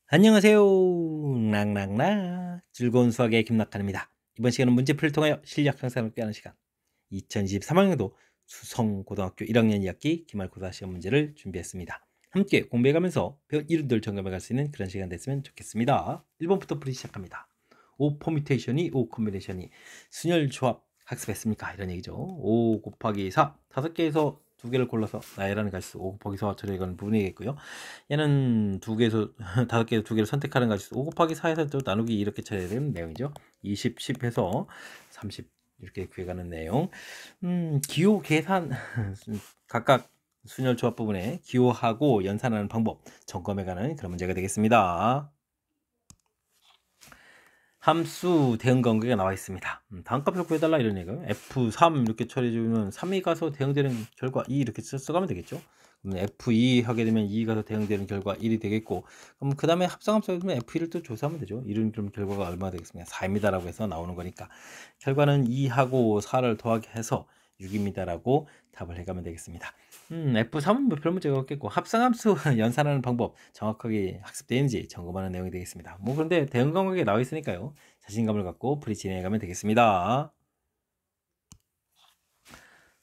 안녕하세요. 락락락 즐거운 수학의 김낙한입니다. 이번 시간은 문제풀이를 통하여 실력 향상을 꾀하는 시간 2023학년도 수성고등학교 1학년 2학기 기말고사 시험 문제를 준비했습니다. 함께 공부해가면서 배운 이름들 점검해갈 수 있는 그런 시간 됐으면 좋겠습니다. 1번부터 풀이 시작합니다. 5 퍼뮤테이션이 5 콤비네이션이 순열 조합 학습했습니까? 이런 얘기죠. 5 곱하기 4 5개에서 2개를 골라서 나열하는 가지수 5 곱하기 4와 처리하는 부분이겠고요. 얘는 2개에서 5개에서 2개를 선택하는 가지수 5 곱하기 4에서 또 나누기 이렇게 처리해야 되는 내용이죠. 20, 10 해서 30 이렇게 구해가는 내용. 기호 계산 각각 순열 조합 부분에 기호하고 연산하는 방법 점검해가는 그런 문제가 되겠습니다. 함수 대응 관계가 나와 있습니다. 다음 값을 구해달라 이런 얘기예요. F3 이렇게 처리해주면 3이 가서 대응되는 결과 2 이렇게 써가면 되겠죠. 그럼 F2 하게 되면 2 가서 대응되는 결과 1이 되겠고, 그럼 그 다음에 합성함수를 그러면 F1을 또 조사하면 되죠. 1은 그럼 결과가 얼마나 되겠습니까? 4입니다라고 해서 나오는 거니까 결과는 2하고 4를 더하게 해서 6입니다라고 답을 해가면 되겠습니다. F3은 뭐 별 문제가 없겠고, 합성함수 연산하는 방법 정확하게 학습되는지 점검하는 내용이 되겠습니다. 뭐 그런데 대응 과목에 나와 있으니까요. 자신감을 갖고 풀이 진행해가면 되겠습니다.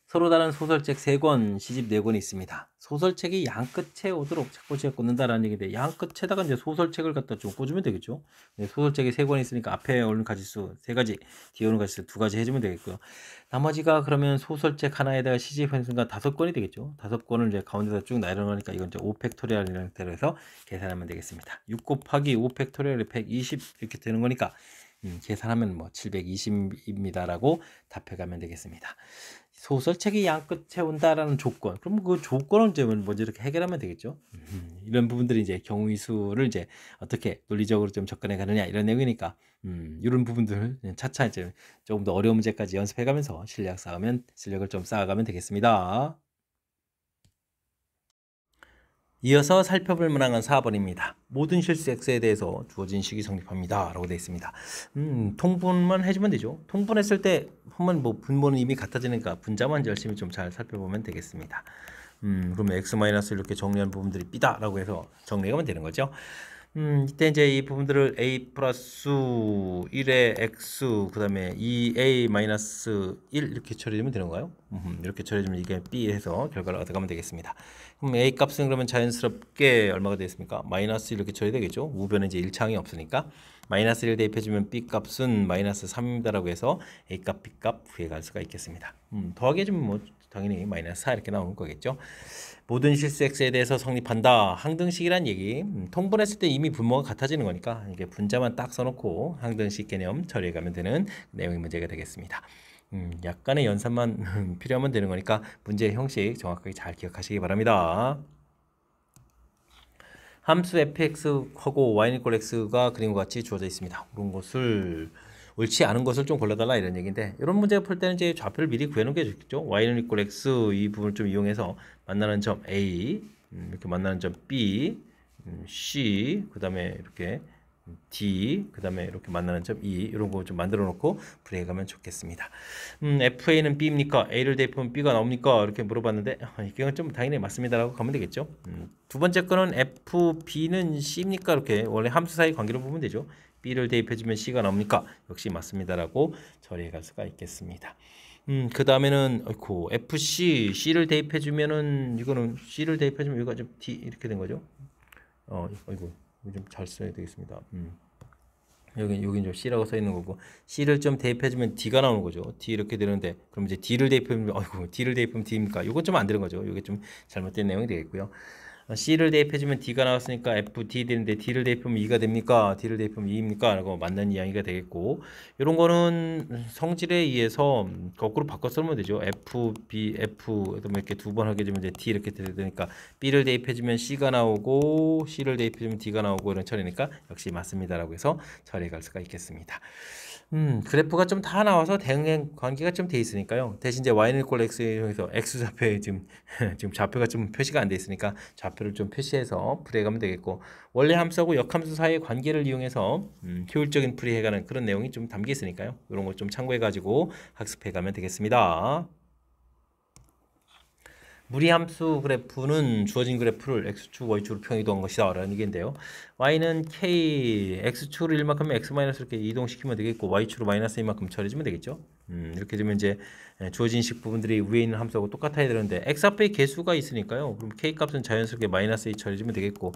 서로 다른 소설책 3권, 시집 4권이 있습니다. 소설책이 양 끝에 오도록 자꾸 제가 꽂는다라는 얘기인데, 양 끝에다가 이제 소설책을 갖다 좀 꽂으면 되겠죠. 네, 소설책이 3권이 있으니까 앞에 오는 가지수 3가지, 뒤에 오는 가지수 2가지 해주면 되겠고요. 나머지가 그러면 소설책 하나에다가 시집 한 순간 5권이 되겠죠. 5권을 이제 가운데다 쭉 나열하니까 이건 이제 5팩토리얼이라는 형태로 해서 계산하면 되겠습니다. 6 곱하기 5팩토리얼이 120 이렇게 되는 거니까 계산하면 뭐 720입니다라고 답해가면 되겠습니다. 소설책이 양 끝에 온다라는 조건. 그럼 그 조건을 이제 먼저 이렇게 해결하면 되겠죠. 이런 부분들이 이제 경우의 수를 이제 어떻게 논리적으로 좀 접근해 가느냐 이런 내용이니까 이런 부분들 차차 이제 조금 더 어려운 문제까지 연습해가면서 실력을 좀 쌓아가면 되겠습니다. 이어서 살펴볼 문항은 4번입니다. 모든 실수 x에 대해서 주어진 식이 성립합니다. 라고 되어 있습니다. 통분만 해주면 되죠. 통분했을 때 한번 뭐 분모는 이미 같아지니까 분자만 열심히 좀 잘 살펴보면 되겠습니다. 그러면 x 마이너스 이렇게 정리한 부분들이 b다 라고 해서 정리하면 되는 거죠. 이때 이제 이 부분들을 a 플러스 1의 x 그 다음에 2a 마이너스 1 이렇게 처리하면 되는가요? 이렇게 처리해주면 이게 b 해서 결과를 얻어가면 되겠습니다. 그럼 a 값은 그러면 자연스럽게 얼마가 되겠습니까? 마이너스 이렇게 처리되겠죠. 우변에 이제 일창이 없으니까 마이너스 1 대입해주면 b 값은 마이너스 3입니다라고 해서 a 값, b 값 구해갈 수가 있겠습니다. 더하기 해주면 뭐 당연히 마이너스 4 이렇게 나오는 거겠죠. 모든 실수 x에 대해서 성립한다. 항등식이란 얘기. 통분했을 때 이미 분모가 같아지는 거니까 이게 분자만 딱 써놓고 항등식 개념 처리해가면 되는 내용의 문제가 되겠습니다. 약간의 연산만 필요하면 되는 거니까 문제의 형식 정확하게 잘 기억하시기 바랍니다. 함수 fx하고 y = x가 그림과 같이 주어져 있습니다. 그런 것을 옳지 않은 것을 좀 골라달라 이런 얘기인데, 이런 문제 풀 때는 이제 좌표를 미리 구해놓은 게 좋겠죠. y는 = x 이 부분을 좀 이용해서 만나는 점 a, 이렇게 만나는 점 b, c, 그 다음에 이렇게 D, 그 다음에 이렇게 만나는 점 E, 이런 거 좀 만들어 놓고 풀이해 가면 좋겠습니다. FA는 B입니까? A를 대입하면 B가 나옵니까? 이렇게 물어봤는데, 이건 좀 당연히 맞습니다라고 가면 되겠죠. 두 번째 거는 FB는 C입니까? 이렇게 원래 함수 사이 관계로 보면 되죠. B를 대입해주면 C가 나옵니까? 역시 맞습니다라고 처리해 갈 수가 있겠습니다. 그 다음에는, 어이쿠, FC, C를 대입해주면은, 이거는 C를 대입해주면 여기가 좀 D 이렇게 된 거죠. 아이고. 좀 잘 써야 되겠습니다. 여기 좀 C라고 써 있는 거고, C를 좀 대입해주면 D가 나오는 거죠. D 이렇게 되는데, 그럼 이제 D를 대입하면, 아이고, D를 대입하면 D입니까? 이건 좀 안 되는 거죠. 이게 좀 잘못된 내용이 되겠고요. C를 대입해주면 D가 나왔으니까 FD 되는데 D를 대입하면 2가 됩니까? D를 대입하면 2입니까? 라고 맞는 이야기가 되겠고, 이런 거는 성질에 의해서 거꾸로 바꿔 쓰면 되죠. FB, F, 그다음에 이렇게 두 번 하게 되면 이제 D 이렇게 되니까 B를 대입해주면 C가 나오고 C를 대입해주면 D가 나오고 이런 처리니까 역시 맞습니다라고 해서 처리해 갈 수가 있겠습니다. 그래프가 좀 다 나와서 대응 관계가 좀 돼 있으니까요. 대신 이제 y는 = x에서 x 좌표에 지금 지금 좌표가 좀 표시가 안 돼 있으니까 좌표를 좀 표시해서 풀이해가면 되겠고, 원래 함수하고 역함수 사이의 관계를 이용해서 효율적인 풀이해가는 그런 내용이 좀 담겨 있으니까요. 이런 거 좀 참고해가지고 학습해가면 되겠습니다. 무리함수 그래프는 주어진 그래프를 x축, y축으로 평이동한 것이다 라는 얘기인데요. y는 k, x축으로 1만큼 x 마이너스 이렇게 이동시키면 되겠고 y축으로 마이너스 2만큼 처리해주면 되겠죠. 이렇게 되면 이제 주어진 식 부분들이 위에 있는 함수하고 똑같아야 되는데 x 앞에 개수가 있으니까요. 그럼 k 값은 자연스럽게 마이너스 2 처리해주면 되겠고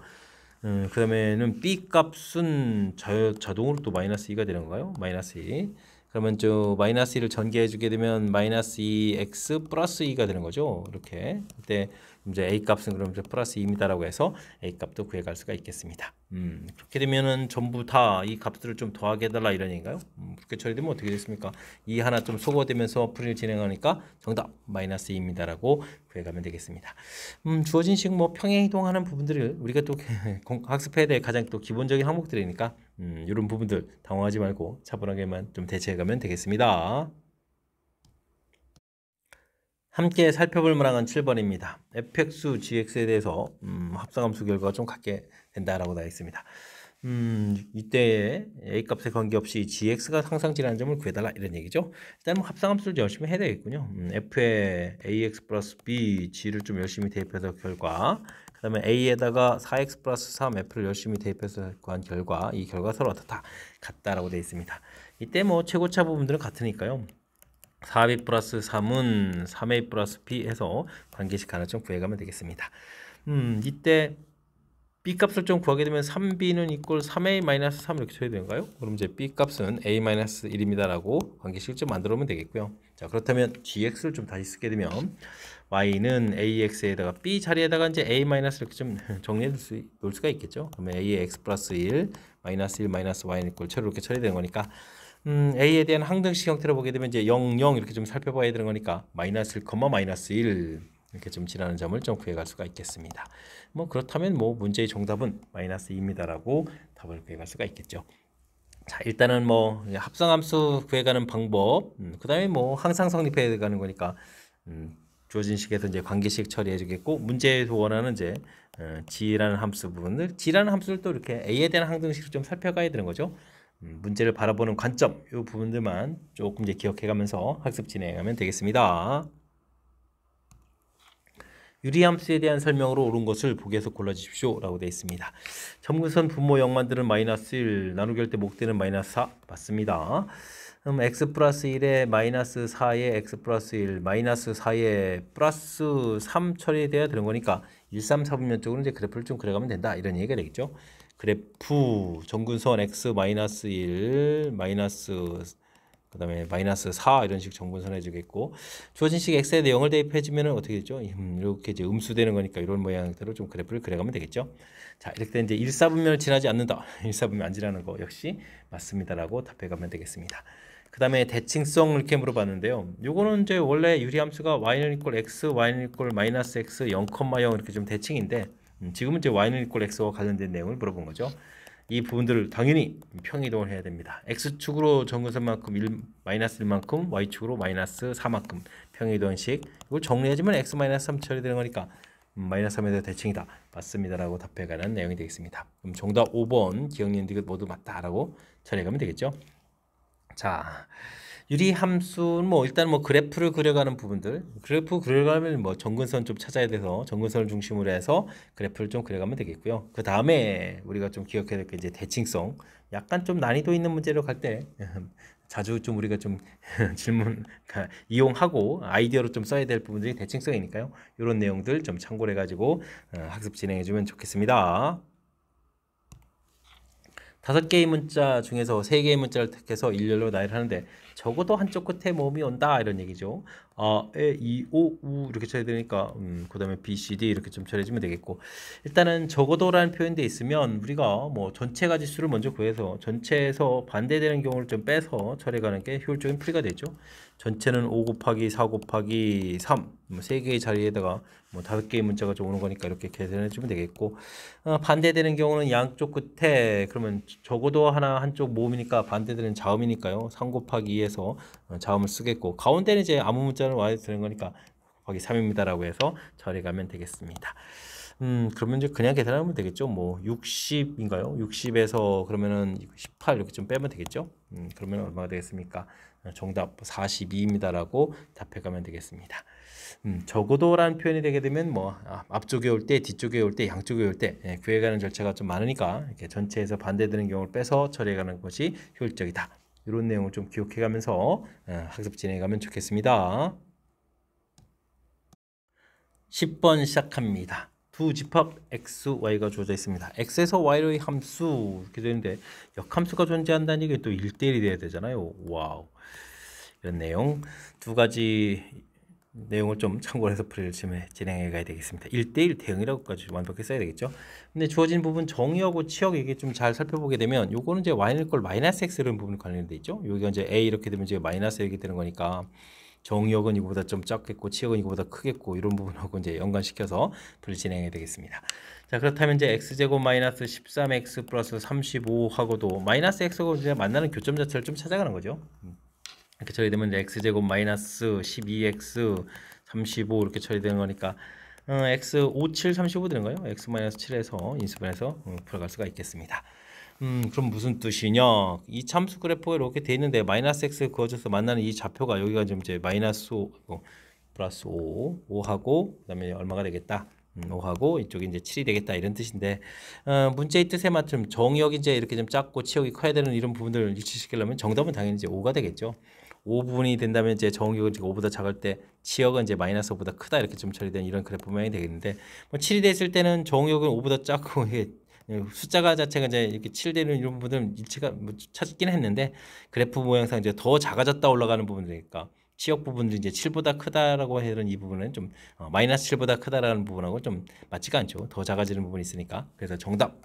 그 다음에는 b 값은 자동으로 또 마이너스 2가 되는 건가요? 마이너스 2. 그러면 저 마이너스 2를 전개해 주게 되면 마이너스 2x 플러스 2가 되는 거죠. 이렇게. 그때 이제 a 값은 그럼 이제 플러스 2입니다라고 해서 a 값도 구해 갈 수가 있겠습니다. 그렇게 되면은 전부 다 이 값들을 좀 더하게 해달라 이런 얘기인가요? 그렇게 처리되면 어떻게 됐습니까? 이 하나 좀 소거되면서 풀이를 진행하니까 정답 마이너스 2입니다라고 구해 가면 되겠습니다. 주어진 식 뭐 평행 이동하는 부분들을 우리가 또 학습해야 될 가장 또 기본적인 항목들이니까 이런 부분들 당황하지 말고 차분하게만 좀 대처해 가면 되겠습니다. 함께 살펴볼 만한 7번입니다. fx, gx에 대해서 합성함수 결과가 좀 같게 된다라고 나와 있습니다. 이때 a 값에 관계없이 gx가 상상치라는 점을 구해달라 이런 얘기죠. 일단 뭐 합성함수를 열심히 해야 되겠군요. f에 ax 플러스 b, g를 좀 열심히 대입해서 결과, 그 다음에 a에다가 4x 플러스 3, f를 열심히 대입해서 구한 결과, 이 결과 서로 어떻다 같다라고 되어 있습니다. 이때 뭐 최고차 부분들은 같으니까요. 4b 플러스 3은 3a 플러스 b 해서 관계식 하나 좀 구해가면 되겠습니다. 이때 b 값을 좀 구하게 되면 3b는 이꼴 3a 마이너스 3 이렇게 쳐야 되는가요? 그럼 이제 b 값은 a 마이너스 1입니다라고 관계식을 좀 만들어 오면 되겠고요. 자, 그렇다면 gx를 좀 다시 쓰게 되면 y는 ax에다가 b 자리에다가 이제 a 마이너스 이렇게 좀 정리해 놓을 수가 있겠죠. 그러면 a의 x 플러스 1 마이너스 1 마이너스 y는 이꼴 7 이렇게 처리되는 거니까 a에 대한 항등식 형태로 보게 되면 이제 0, 0 이렇게 좀 살펴봐야 되는 거니까 마이너스 1, 마이너스 1 이렇게 좀 지나는 점을 좀 구해갈 수가 있겠습니다. 뭐 그렇다면 뭐 문제의 정답은 마이너스 2입니다라고 답을 구해갈 수가 있겠죠. 자, 일단은 뭐 합성함수 구해가는 방법, 그 다음에 뭐 항상 성립해 가는 거니까 주어진 식에서 이제 관계식 처리해 주겠고, 문제에서 원하는 이제 g라는 함수 부분을, g라는 함수를 또 이렇게 a에 대한 항등식을 좀 살펴가야 되는 거죠. 문제를 바라보는 관점, 이 부분들만 조금 이제 기억해가면서 학습 진행하면 되겠습니다. 유리함수에 대한 설명으로 옳은 것을 보기에서 골라주십시오 라고 되어 있습니다. 점근선 분모 0 만드는 마이너스 1, 나누기 할 때 목되는 마이너스 4 맞습니다. x 플러스 1에 마이너스 4에 x 플러스 1, 마이너스 4에 플러스 3 처리돼야 되는 거니까 1, 3, 4분면 쪽으로 이제 그래프를 좀 그려가면 된다 이런 얘기가 되겠죠. 그래프 점근선 x 마이너스 1, 마이너스 그 다음에 마이너스 4 이런 식 정분선 해주겠고, 주어진 식 x에 대해 0을 대입해주면 어떻게 되죠? 이렇게 이제 음수되는 거니까 이런 모양대로 좀 그래프를 그려가면 되겠죠. 자, 이렇게 되면 이제 1사분면을 지나지 않는다. 1사분면 안 지나는 거 역시 맞습니다라고 답해가면 되겠습니다. 그 다음에 대칭성 이렇게 물어봤는데요. 요거는 이제 원래 유리함수가 y는 이꼴 x, y는 이꼴 마이너스 x, 0, 0 이렇게 좀 대칭인데 지금은 이제 y는 이꼴 x와 관련된 내용을 물어본 거죠. 이 부분들을 당연히 평이동을 해야 됩니다. x축으로 정근선만큼 마이너스 1만큼, y축으로 마이너스 4만큼 평이동식. 이걸 정리해주면 x 마이너스 3 처리되는 거니까 마이너스 3에 대해 대칭이다. 맞습니다라고 답해가는 내용이 되겠습니다. 그럼 정답 5번 기억님 디귿 모두 맞다라고 처리해가면 되겠죠. 자, 유리함수는 뭐 일단 뭐 그래프를 그려가는 부분들, 그래프 그려가면 뭐 정근선 좀 찾아야 돼서 정근선을 중심으로 해서 그래프를 좀 그려가면 되겠고요. 그 다음에 우리가 좀 기억해야 될 게 이제 대칭성, 약간 좀 난이도 있는 문제로 갈 때 자주 좀 우리가 좀 질문 이용하고 아이디어로 좀 써야 될 부분들이 대칭성이니까요. 이런 내용들 좀 참고를 해가지고 학습 진행해주면 좋겠습니다. 5개의 문자 중에서 3개의 문자를 택해서 일렬로 나열을 하는데 적어도 한쪽 끝에 모음이 온다 이런 얘기죠. 에, 이, 오, 우 이렇게 쳐야 되니까 그 다음에 B, C, D 이렇게 좀 처리해주면 되겠고, 일단은 적어도라는 표현돼 있으면 우리가 뭐 전체 가지수를 먼저 구해서 전체에서 반대되는 경우를 좀 빼서 처리하는 게 효율적인 풀이가 되죠. 전체는 5 곱하기 4 곱하기 3, 뭐 3개의 자리에다가 뭐 5개의 문자가 좀 오는 거니까 이렇게 계산해 주면 되겠고, 반대되는 경우는 양쪽 끝에, 그러면 적어도 한쪽 모음이니까 반대되는 자음이니까요. 3 곱하기 2에서 자음을 쓰겠고, 가운데는 이제 아무 문자는 와야 되는 거니까 곱하기 3입니다라고 해서 처리가면 되겠습니다. 그러면 이제 그냥 계산하면 되겠죠. 뭐 60인가요? 60에서 그러면은 18 이렇게 좀 빼면 되겠죠. 그러면 얼마가 되겠습니까? 정답 42입니다라고 답해가면 되겠습니다. 적어도라는 표현이 되게 되면 뭐 앞쪽에 올 때, 뒤쪽에 올 때, 양쪽에 올 때 구해가는 절차가 좀 많으니까 이렇게 전체에서 반대되는 경우를 빼서 처리해가는 것이 효율적이다. 이런 내용을 좀 기억해가면서 학습 진행해가면 좋겠습니다. 10번 시작합니다. 두 집합 x, y가 주어져 있습니다. x에서 y의 함수 이렇게 되는데 역함수가 존재한다는 얘기 또 1대1이 돼야 되잖아요. 와우. 이런 내용 두 가지 내용을 좀 참고해서 풀이를 진행해 가야 되겠습니다. 1대1 대응이라고까지 완벽히 써야 되겠죠. 근데 주어진 부분 정의하고 치역 이게 좀 잘 살펴보게 되면 요거는 이제 y는 걸 마이너스 x 이런 부분이 관련돼 있죠. 여기가 이제 a 이렇게 되면 이제 마이너스 이렇게 되는 거니까 정의역은 이거보다 좀 작겠고 치역은 이거보다 크겠고 이런 부분하고 이제 연관시켜서 풀이 진행해야 되겠습니다. 자, 그렇다면 이제 x제곱 마이너스 13x 플러스 35하고도 마이너스 x하고 이제 만나는 교점 자체를 좀 찾아가는 거죠. 이렇게 처리되면 이제 x제곱 마이너스 12x 35 이렇게 처리되는 거니까 x 5, 7, 35 되는 거예요. x 마이너스 7에서 인수분해서 풀어갈 수가 있겠습니다. 그럼 무슨 뜻이냐? 이 참수 그래프가 이렇게 돼 있는데 마이너스 x 그어져서 만나는 이 좌표가 여기가 좀 이제 마이너스 5, 플러스 5, 5하고 그다음에 얼마가 되겠다? 5하고 이쪽이 이제 7이 되겠다 이런 뜻인데 문제의 뜻에 맞춤 정의역이 이제 이렇게 좀 작고 치역이 커야 되는 이런 부분들을 일치시키려면 정답은 당연히 이제 5가 되겠죠. 5 부분이 된다면 이제 정의역은 5보다 작을 때 치역은 이제 마이너스 5보다 크다 이렇게 좀 처리된 이런 그래프 모양이 되겠는데 뭐 7이 됐을 때는 정의역은 5보다 작고 이게 숫자가 자체가 이제 이렇게 7되는 이런 부분들은 일치가 뭐 찾긴 했는데 그래프 모양상 이제 더 작아졌다 올라가는 부분이니까 치역 부분들이 이제 7보다 크다라고 하는 이 부분은 좀 마이너스 7보다 크다라는 부분하고 좀 맞지가 않죠. 더 작아지는 부분이 있으니까. 그래서 정답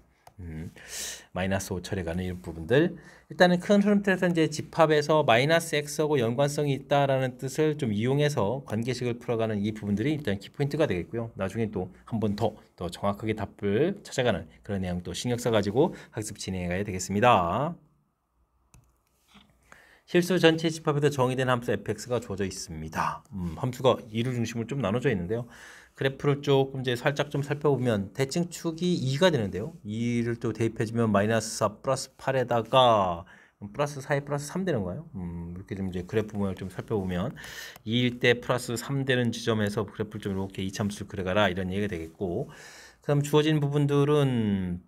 마이너스 5 처리가는 이런 부분들 일단은 큰 흐름 틀에서 이제 집합에서 마이너스 x하고 연관성이 있다라는 뜻을 좀 이용해서 관계식을 풀어가는 이 부분들이 일단 키포인트가 되겠고요. 나중에 또 한 번 더 정확하게 답을 찾아가는 그런 내용 또 신경 써가지고 학습 진행해 가야 되겠습니다. 실수 전체 집합에서 정의된 함수 fx가 주어져 있습니다. 함수가 2를 중심으로 좀 나눠져 있는데요. 그래프를 조금 이제 살짝 좀 살펴보면 대칭 축이 2가 되는데요. 2를 또 대입해주면 마이너스 4 플러스 8에다가 플러스 4에 플러스 3 되는 거예요. 이렇게 좀 이제 그래프 모양을 좀 살펴보면 2일 때 플러스 3 되는 지점에서 그래프를 좀 이렇게 이참수를 그려가라 이런 얘기가 되겠고 그럼 주어진 부분들은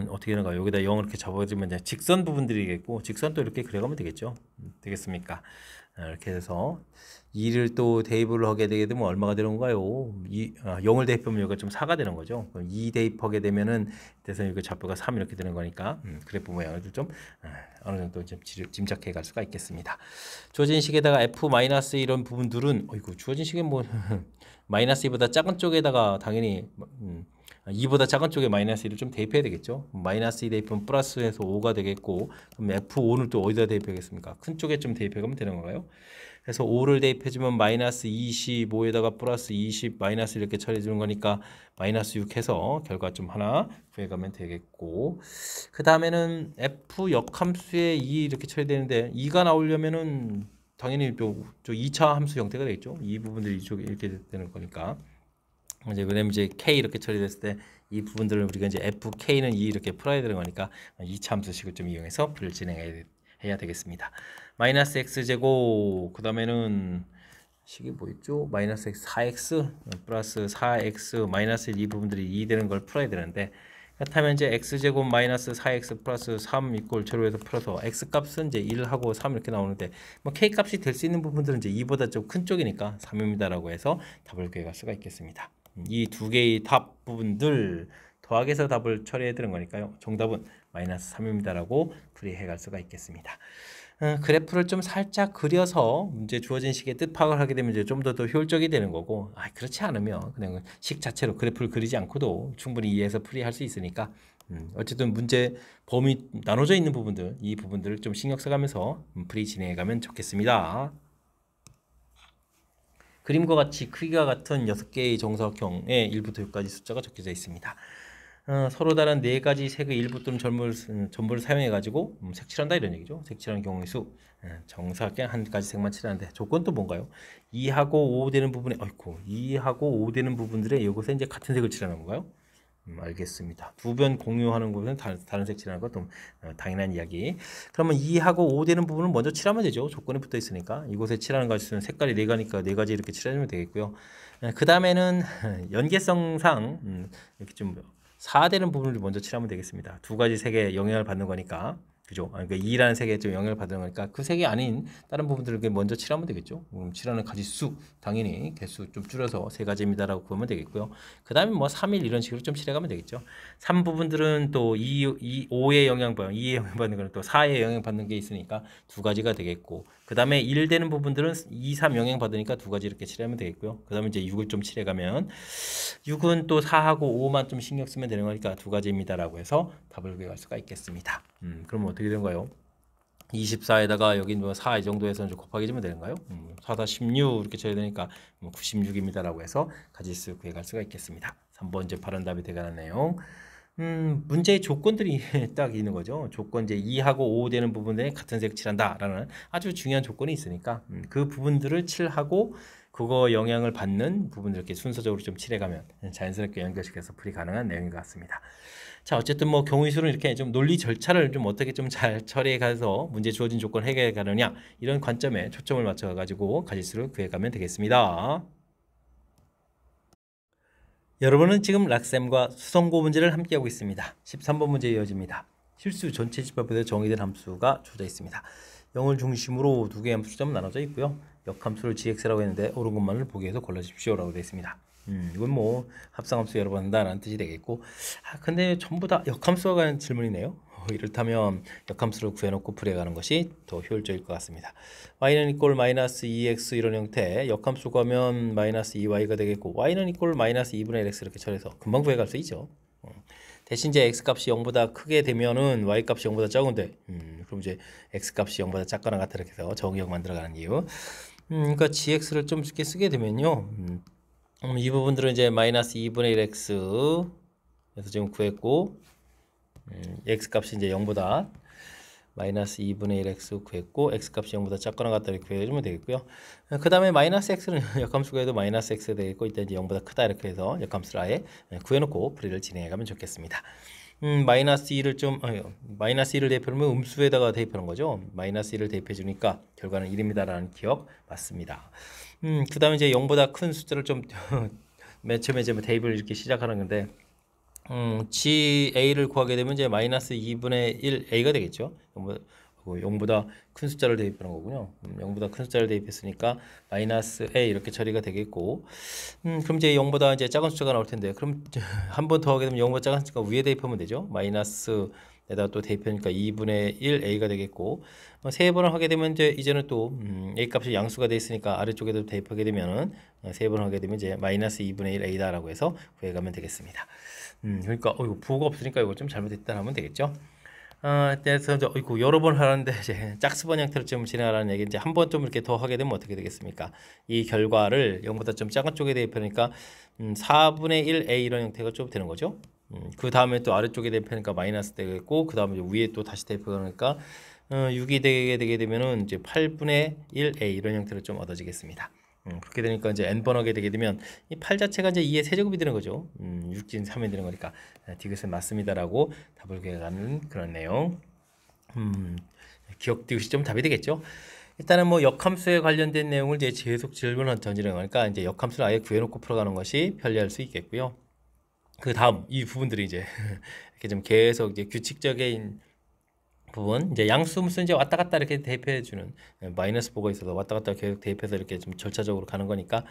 어떻게 되는가 여기다 0을 이렇게 잡아주면 이제 직선 부분들이겠고 직선도 이렇게 그려가면 되겠죠. 되겠습니까? 이렇게 해서 2를 또 대입을 하게 되게 되면 얼마가 되는 건가요? 0을 대입하면 여기가 좀 4가 되는 거죠. 그럼 2 대입하게 되면은 그래서 이거 좌표가 3 이렇게 되는 거니까 그래프 모양을 좀 어느 정도 좀 짐작해 갈 수가 있겠습니다. 주어진 식에다가 f 마이너스 이런 부분들은 어이구 주어진 식에 뭐 마이너스 2보다 작은 쪽에다가 당연히 2보다 작은 쪽에 마이너스 1을 좀 대입해야 되겠죠. 마이너스 2 대입하면 플러스해서 5가 되겠고 그럼 F5를 또 어디다 대입하겠습니까? 큰 쪽에 좀 대입해가면 되는 건가요? 그래서 5를 대입해주면 마이너스 25에다가 플러스 20 마이너스 이렇게 처리해주는 거니까 마이너스 6 해서 결과 좀 하나 구해가면 되겠고 그 다음에는 F 역함수에 2 이렇게 처리되는데 2가 나오려면은 당연히 또 2차 함수 형태가 되겠죠. 이 부분들이 이쪽에 이렇게 되는 거니까 이제 그다음에 이제 k 이렇게 처리됐을 때 이 부분들을 우리가 이제 fk는 2 이렇게 풀어야 되는 거니까 이차 함수식을 좀 이용해서 풀을 진행해야 되겠습니다. 마이너스 x 제곱 그 다음에는 식이 뭐 있죠? 마이너스 x 4x 플러스 4x 마이너스 1 이 부분들이 2 되는 걸 풀어야 되는데 그렇다면 이제 x제곱 마이너스 4x 플러스 3 이꼴 제로에서 풀어서 x값은 이제 1하고 3 이렇게 나오는데 뭐 k값이 될 수 있는 부분들은 이제 2보다 좀 큰 쪽이니까 3입니다라고 해서 답을 구해갈 수가 있겠습니다. 이 두 개의 답 부분들 더하기해서 답을 처리해 드는 거니까요. 정답은 마이너스 3입니다라고 풀이해 갈 수가 있겠습니다. 그래프를 좀 살짝 그려서 문제 주어진 식의 뜻 파악을 하게 되면 이제 좀 더 효율적이 되는 거고 그렇지 않으면 그냥 식 자체로 그래프를 그리지 않고도 충분히 이해해서 풀이할 수 있으니까 어쨌든 문제 범위 나눠져 있는 부분들 이 부분들을 좀 신경 써가면서 풀이 진행해 가면 좋겠습니다. 그림과 같이 크기가 같은 6개의 정사각형에 1부터 6까지 숫자가 적혀져 있습니다. 서로 다른 네 가지 색의 일부 또는 전부를 사용해 가지고 색칠한다 이런 얘기죠. 색칠하는 경우의 수. 정사하게 한 가지 색만 칠하는데 조건 또 뭔가요? 2하고 5 되는 부분에 2하고 5 되는 부분들에 이곳에 이제 같은 색을 칠하는 건가요? 알겠습니다. 두 변 공유하는 곳은 다른 색 칠하는 것도 당연한 이야기. 그러면 2하고 5 되는 부분을 먼저 칠하면 되죠. 조건이 붙어 있으니까. 이곳에 칠하는 가지수는 색깔이 4가니까 4가지 이렇게 칠해주면 되겠고요. 그 다음에는 연계성상 이렇게 좀 4 되는 부분을 먼저 칠하면 되겠습니다. 두 가지 색에 영향을 받는 거니까. 그죠? 그러니까 2라는 색에 좀 영향을 받는 거니까 그 색이 아닌 다른 부분들을 먼저 칠하면 되겠죠. 칠하는 가지수 당연히 개수 좀 줄여서 3가지입니다라고 보면 되겠고요. 그 다음에 뭐 3일 이런 식으로 좀 칠해가면 되겠죠. 3 부분들은 또 5에 영향받는 2에 영향받는 거는 또 4에 영향받는 게 있으니까 2가지가 되겠고 그 다음에 1 되는 부분들은 2, 3 영향받으니까 2가지 이렇게 칠하면 되겠고요. 그 다음에 이제 6을 좀 칠해가면 6은 또 4하고 5만 좀 신경 쓰면 되는 거니까 2가지입니다라고 해서 답을 구할 수가 있겠습니다. 그럼 어떻게 되는가요? 24에다가 여기 뭐 4 이 정도에서 곱하기 주면 되는가요? 4다 16 이렇게 쳐야 되니까 96입니다라고 해서 가지수 구해갈 수가 있겠습니다. 3번 이제 바른 답이 되가는 내용. 문제의 조건들이 딱 있는 거죠. 조건 이제 2하고 5 되는 부분에 같은 색 칠한다라는 아주 중요한 조건이 있으니까 그 부분들을 칠하고 그거 영향을 받는 부분들 이렇게 순서적으로 좀 칠해가면 자연스럽게 연결시켜서 풀이 가능한 내용인 것 같습니다. 자, 어쨌든 뭐 경우의 수는 이렇게 좀 논리 절차를 좀 어떻게 좀 잘 처리해 가서 문제 주어진 조건 해결해 가느냐 이런 관점에 초점을 맞춰 가지고 가지수를 구해 가면 되겠습니다. 여러분은 지금 락셈과 수성고 문제를 함께하고 있습니다. 13번 문제 이어집니다. 실수 전체 집합에서 정의된 함수가 주어져 있습니다. 0을 중심으로 두 개의 함수점 나눠져 있고요. 역함수를 gx라고 했는데 옳은 것만을 보기 위해서 골라주십시오라고 되어 있습니다. 이건 뭐 합성함수 여러 번 한다라는 뜻이 되겠고 근데 전부 다 역함수와 관한 질문이네요. 이렇다면 역함수를 구해놓고 풀이해가는 것이 더 효율적일 것 같습니다. y는 이꼴 마이너스 2x 이런 형태 역함수 구하면 마이너스 2y가 되겠고 y는 이꼴 마이너스 2분의 1x 이렇게 처리해서 금방 구해갈 수 있죠. 대신 이제 x 값이 0보다 크게 되면은 y 값이 0보다 적은데 그럼 이제 x 값이 0보다 작거나 같다 이렇게 해서 정의역 만들어가는 이유. 그러니까 gx를 좀 쉽게 쓰게 되면요. 이 부분들은 이제 마이너스 2분의 1x 그래서 지금 구했고 x 값이 이제 0보다 마이너스 2분의 1x 구했고 x 값이 0보다 작거나 같다 이렇게 구해주면 되겠고요. 그 다음에 마이너스 x는 역함수가 해도 마이너스 x가 되겠고 이때 이제 0보다 크다 이렇게 해서 역함수를 아예 구해놓고 풀이를 진행해가면 좋겠습니다. 마이너스 2를 마이너스 2를 대입하면 음수에다가 대입하는 거죠. 마이너스 2를 대입해 주니까 결과는 1입니다라는 기억 맞습니다. 그 다음에 이제 0보다 큰 숫자를 좀 맨 처음에 이제 대입을 이렇게 시작하는 건데 GA를 구하게 되면 이제 마이너스 2분의 1A가 되겠죠. 0보다 큰 숫자를 대입하는 거군요. 0보다 큰 숫자를 대입했으니까 마이너스 A 이렇게 처리가 되겠고 그럼 이제 0보다 이제 작은 숫자가 나올 텐데 그럼 한 번 더 하게 되면 0보다 작은 숫자가 위에 대입하면 되죠. 마이너스에다 또 대입하니까 2분의 1A가 되겠고 세 번을 하게 되면 이제는 또 A 값이 양수가 돼 있으니까 아래쪽에도 대입하게 되면은 세 번 하게 되면 이제 마이너스 2분의 1A다라고 해서 구해가면 되겠습니다. 그러니까 이거 부호가 없으니까 이거 좀 잘못됐다 하면 되겠죠. 그래서 이거 여러 번 하는데 이제 짝수번 형태로 좀 진행하라는 얘기 이제 한 번 좀 이렇게 더 하게 되면 어떻게 되겠습니까? 이 결과를 0보다 좀 작은 쪽에 대입하니까 4분의 1a 이런 형태가 좀 되는 거죠. 그 다음에 또 아래쪽에 대입하니까 마이너스 되겠고 그 다음에 위에 또 다시 대입하니까 6이 되게 되면은 이제 8분의 1a 이런 형태로 좀 얻어지겠습니다. 그렇게 되니까 이제 n번 하게 되게 되면 이 8 자체가 이제 2의 세제곱이 되는 거죠. 6진 3이 되는 거니까 디귿은 맞습니다라고 답을 구해가는 그런 내용. 기억 디귿이 좀 답이 되겠죠. 일단은 뭐 역함수에 관련된 내용을 이제 계속 질문을 던지는 거니까 이제 역함수를 아예 구해놓고 풀어가는 것이 편리할 수 있겠고요. 그 다음 이 부분들이 이제 이렇게 좀 계속 이제 규칙적인 부분 이제 양수함수 이제 왔다 갔다 이렇게 대입해 주는 마이너스 보고 있어서 왔다 갔다 계속 대입해서 이렇게 좀 절차적으로 가는 거니까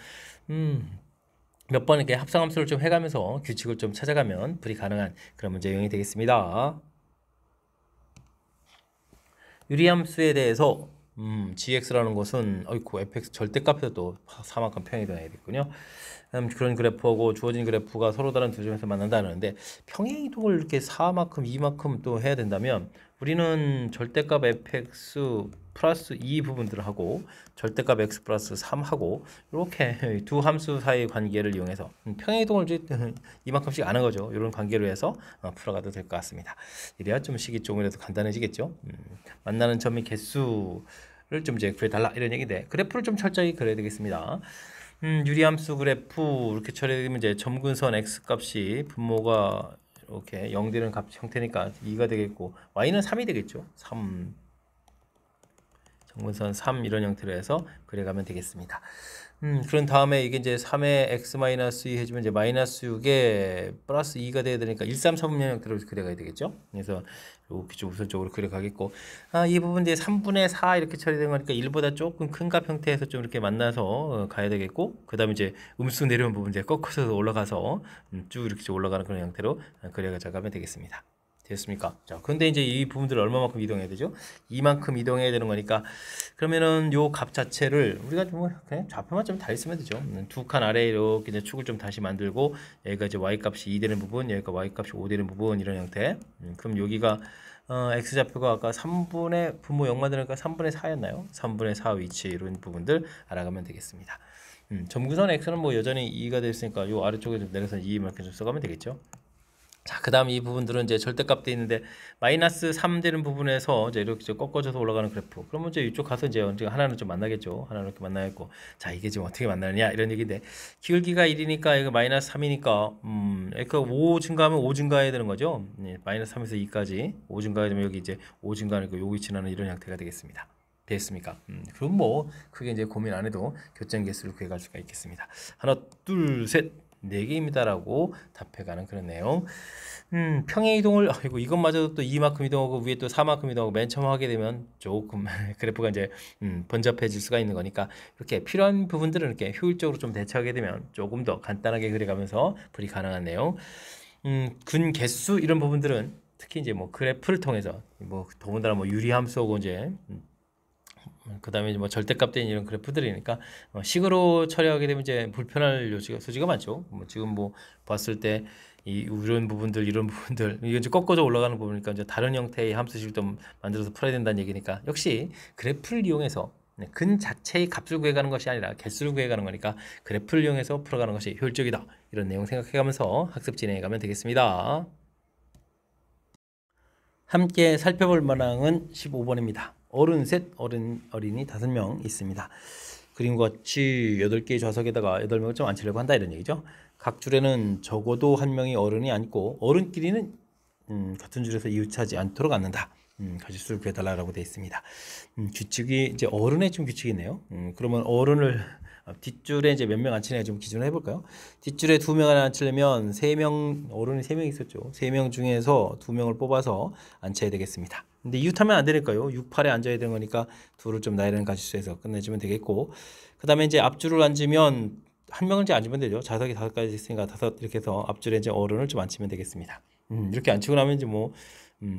몇 번 이렇게 합성함수를 좀 해가면서 규칙을 좀 찾아가면 풀이 가능한 그런 문제 유형이 되겠습니다. 유리함수에 대해서 gx라는 것은 fx 절대값에서도 4만큼 평이 되어야 되겠군요. 그런 그래프하고 주어진 그래프가 서로 다른 두 점에서 만난다는데 평행이동을 이렇게 4만큼 2만큼 또 해야 된다면 우리는 절대값 fx 플러스 2 부분들을 하고 절대값 x 플러스 3하고 이렇게 두 함수 사이의 관계를 이용해서 평행이동을 이제 이만큼씩 아는 거죠. 이런 관계로 해서 풀어가도 될 것 같습니다. 이래야 좀 식이 조금이라도 간단해지겠죠. 만나는 점의 개수를 좀 이제 구해달라 이런 얘기인데 그래프를 좀 철저히 그려야 되겠습니다. 유리함수 그래프 이렇게 처리되면 이제 점근선 x 값이 분모가 이렇게 0 되는 값 형태니까 2가 되겠고 y는 3이 되겠죠. 3 정근선 3 이런 형태로 해서 그려가면 되겠습니다. 그런 다음에 이게 이제 3에 x-2 해주면 이제 마이너스 6에 플러스 2가 돼야 되니까 1, 3, 4분면 형태로 그려가야 되겠죠. 그래서 이렇게 좀 우선적으로 그려가겠고 이 부분 이제 3분의 4 이렇게 처리된 거니까 1보다 조금 큰 값 형태에서 좀 이렇게 만나서 가야 되겠고 그 다음에 이제 음수 내려온 부분 이제 꺾어서 올라가서 쭉 이렇게 올라가는 그런 형태로 그려가면 되겠습니다. 됐습니까? 자, 근데 이제 이 부분들을 얼마만큼 이동해야 되죠? 이만큼 이동해야 되는 거니까 그러면은 요 값 자체를 우리가 뭐 그냥 좌표만 좀 다 있으면 되죠. 두 칸 아래에 이렇게 이제 축을 좀 다시 만들고 여기가 이제 y 값이 2 되는 부분, 여기가 y 값이 5 되는 부분 이런 형태. 그럼 여기가 x 좌표가 아까 3분의 분모 0 만드니까 3분의 4였나요? 3분의 4 위치 이런 부분들 알아가면 되겠습니다. 점구선 x는 뭐 여전히 2가 됐으니까 요 아래쪽에 좀 내려서 2 이렇게 좀 써가면 되겠죠. 자, 그 다음 이 부분들은 이제 절대값 돼 있는데 마이너스 3 되는 부분에서 이제 이렇게 꺾어져서 올라가는 그래프. 그러면 이제 이쪽 가서 이제 언제 하나는 좀 만나겠죠. 하나는 이렇게 만나겠고. 자, 이게 지금 어떻게 만나느냐 이런 얘기인데 기울기가 1이니까 이거 마이너스 3이니까 그러니까 5 증가하면 5 증가해야 되는 거죠. 마이너스 3에서 2까지 5 증가하면 여기 이제 5 증가하니까 요 위치는 이런 형태가 되겠습니다. 됐습니까? 그럼 뭐 크게 이제 고민 안 해도 교점 개수를 구해갈 수가 있겠습니다. 하나, 둘, 셋. 4개입니다라고 답해가는 그런 내용. 평행 이동을 이것마저도 또 2만큼 이동하고 위에 또 4만큼 이동하고 맨 처음 하게 되면 조금 그래프가 이제 번잡해질 수가 있는 거니까 이렇게 필요한 부분들은 이렇게 효율적으로 좀 대처하게 되면 조금 더 간단하게 그려가면서 풀이 가능한 내용. 근 개수 이런 부분들은 특히 이제 뭐 그래프를 통해서 뭐 더군다나 뭐 유리함수하고 이제 그 다음에 뭐 절대값 된 이런 그래프들이니까 식으로 처리하게 되면 이제 불편할 소지가 많죠. 지금 뭐 봤을 때 이런 부분들 이런 부분들 이게 이제 꺾어져 올라가는 부분이니까 이제 다른 형태의 함수식을 좀 만들어서 풀어야 된다는 얘기니까 역시 그래프를 이용해서 근 자체의 값을 구해가는 것이 아니라 개수를 구해가는 거니까 그래프를 이용해서 풀어가는 것이 효율적이다. 이런 내용 생각해가면서 학습 진행해가면 되겠습니다. 함께 살펴볼 문항은 15번입니다. 어른 셋, 어린이 5명 있습니다. 그림과 같이 8개의 좌석에다가 8명을 좀 앉히려고 한다 이런 얘기죠. 각 줄에는 적어도 한 명이 어른이 앉고 어른끼리는 같은 줄에서 이웃하지 않도록 앉는다. 가짓수를 구해달라고 되어 있습니다. 규칙이 이제 어른의 좀 규칙이 있네요. 그러면 어른을 뒷줄에 이제 몇 명 앉히냐 좀 기준을 해볼까요? 뒷줄에 2명을 앉히려면 3명, 어른이 3명 있었죠. 3명 중에서 2명을 뽑아서 앉혀야 되겠습니다. 근데 이웃하면 안 되니까요. 6, 8에 앉아야 되는 거니까 둘을 좀 나열하는 가짓수에서 끝내주면 되겠고, 그 다음에 이제 앞줄을 앉으면 한 명을 이제 앉으면 되죠. 좌석이 5가지 있으니까 5 이렇게 해서 앞줄에 이제 어른을 좀 앉히면 되겠습니다. 이렇게 앉히고 나면 이제 뭐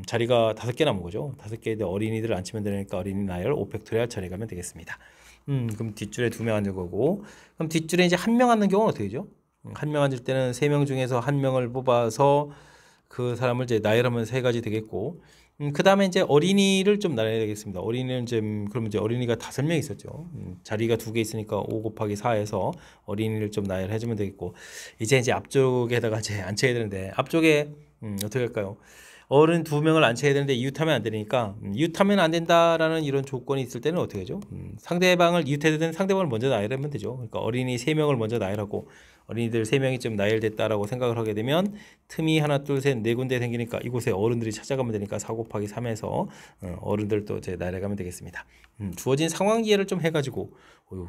자리가 5개 남은 거죠. 5개의 어린이들을 앉히면 되니까 어린이 나열 5팩토리얼 처리가면 되겠습니다. 그럼 뒷줄에 2명 앉을 거고, 그럼 뒷줄에 이제 한 명 앉는 경우는 어떻게 되죠? 한 명 앉을 때는 3명 중에서 한 명을 뽑아서 그 사람을 이제 나열하면 3가지 되겠고, 그 다음에 이제 어린이를 좀 나눠야 되겠습니다. 어린이는 이제 그러면 이제 어린이가 5명 있었죠. 자리가 2개 있으니까 5 곱하기 4에서 어린이를 좀 나열해주면 되겠고, 이제 앞쪽에다가 이제 앉혀야 되는데 앞쪽에 어떻게 할까요? 어른 2명을 앉혀야 되는데 이웃하면 안 되니까 이웃하면 안 된다라는 이런 조건이 있을 때는 어떻게 하죠? 상대방을 이웃해야 되는 상대방을 먼저 나열하면 되죠. 그러니까 어린이 3명을 먼저 나열하고 어린이들 3명이 좀 나열됐다라고 생각을 하게 되면 틈이 하나 둘 셋 네 군데 생기니까 이곳에 어른들이 찾아가면 되니까 4 곱하기 3에서 어른들 또 이제 나열해가면 되겠습니다. 주어진 상황 이해를 좀 해가지고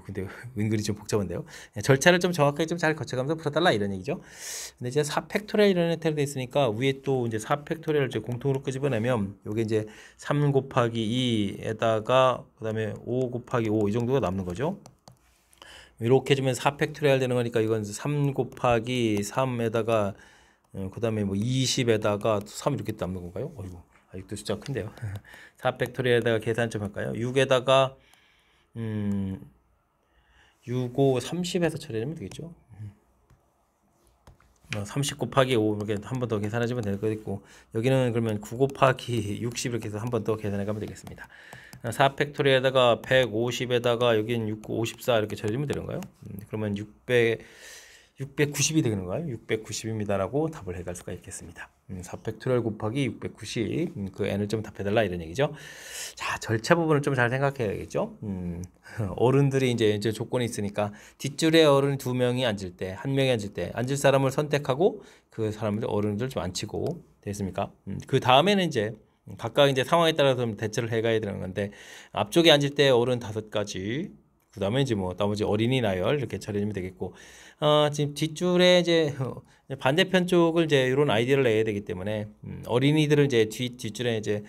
근데 은근히 좀 복잡한데요. 절차를 좀 정확하게 좀 잘 거쳐가면서 풀어달라 이런 얘기죠. 근데 이제 4팩토리얼 이런 형태로 돼 있으니까 위에 또 이제 4팩토리얼을 이제 공통으로 끄집어내면 요게 이제 3 곱하기 2에다가 그다음에 5 곱하기 5 이 정도가 남는 거죠. 이렇게 해주면 4팩토리얼 되는 거니까 이건 3 곱하기 3에다가 그 다음에 뭐 20에다가 3 이렇게 남는 건가요? 어이구, 아직도 숫자 큰데요. 4팩토리얼에다가 계산 좀 할까요? 6에다가 6, 5, 30에서 처리하면 되겠죠. 30 곱하기 5 이렇게 한 번 더 계산해주면 될 거 있고, 여기는 그러면 9 곱하기 60 이렇게 해서 한 번 더 계산해 가면 되겠습니다. 4 팩토리에다가 150에다가 여기는 6, 9, 54 이렇게 처리해주면 되는 거예요. 그러면 690이 되는 거예요. 690입니다라고 답을 해갈 수가 있겠습니다. 4 팩토리얼 곱하기 690, 그 n을 좀 답해달라 이런 얘기죠. 자, 절차 부분을 좀 잘 생각해야겠죠. 어른들이 이제 조건이 있으니까 뒷줄에 어른 2명이 앉을 때, 1명이 앉을 때 앉을 사람을 선택하고 그 사람을 어른들 좀 앉히고 됐습니까? 그 다음에는 이제 각각 이제 상황에 따라서 좀 대처를 해가야 되는 건데, 앞쪽에 앉을 때 어른 5가지, 그 다음에 이제 뭐 나머지 어린이 나열 이렇게 처리하면 되겠고, 지금 뒷줄에 이제 반대편 쪽을 이제 이런 아이디어를 내야 되기 때문에, 어린이들을 이제 뒷줄에 이제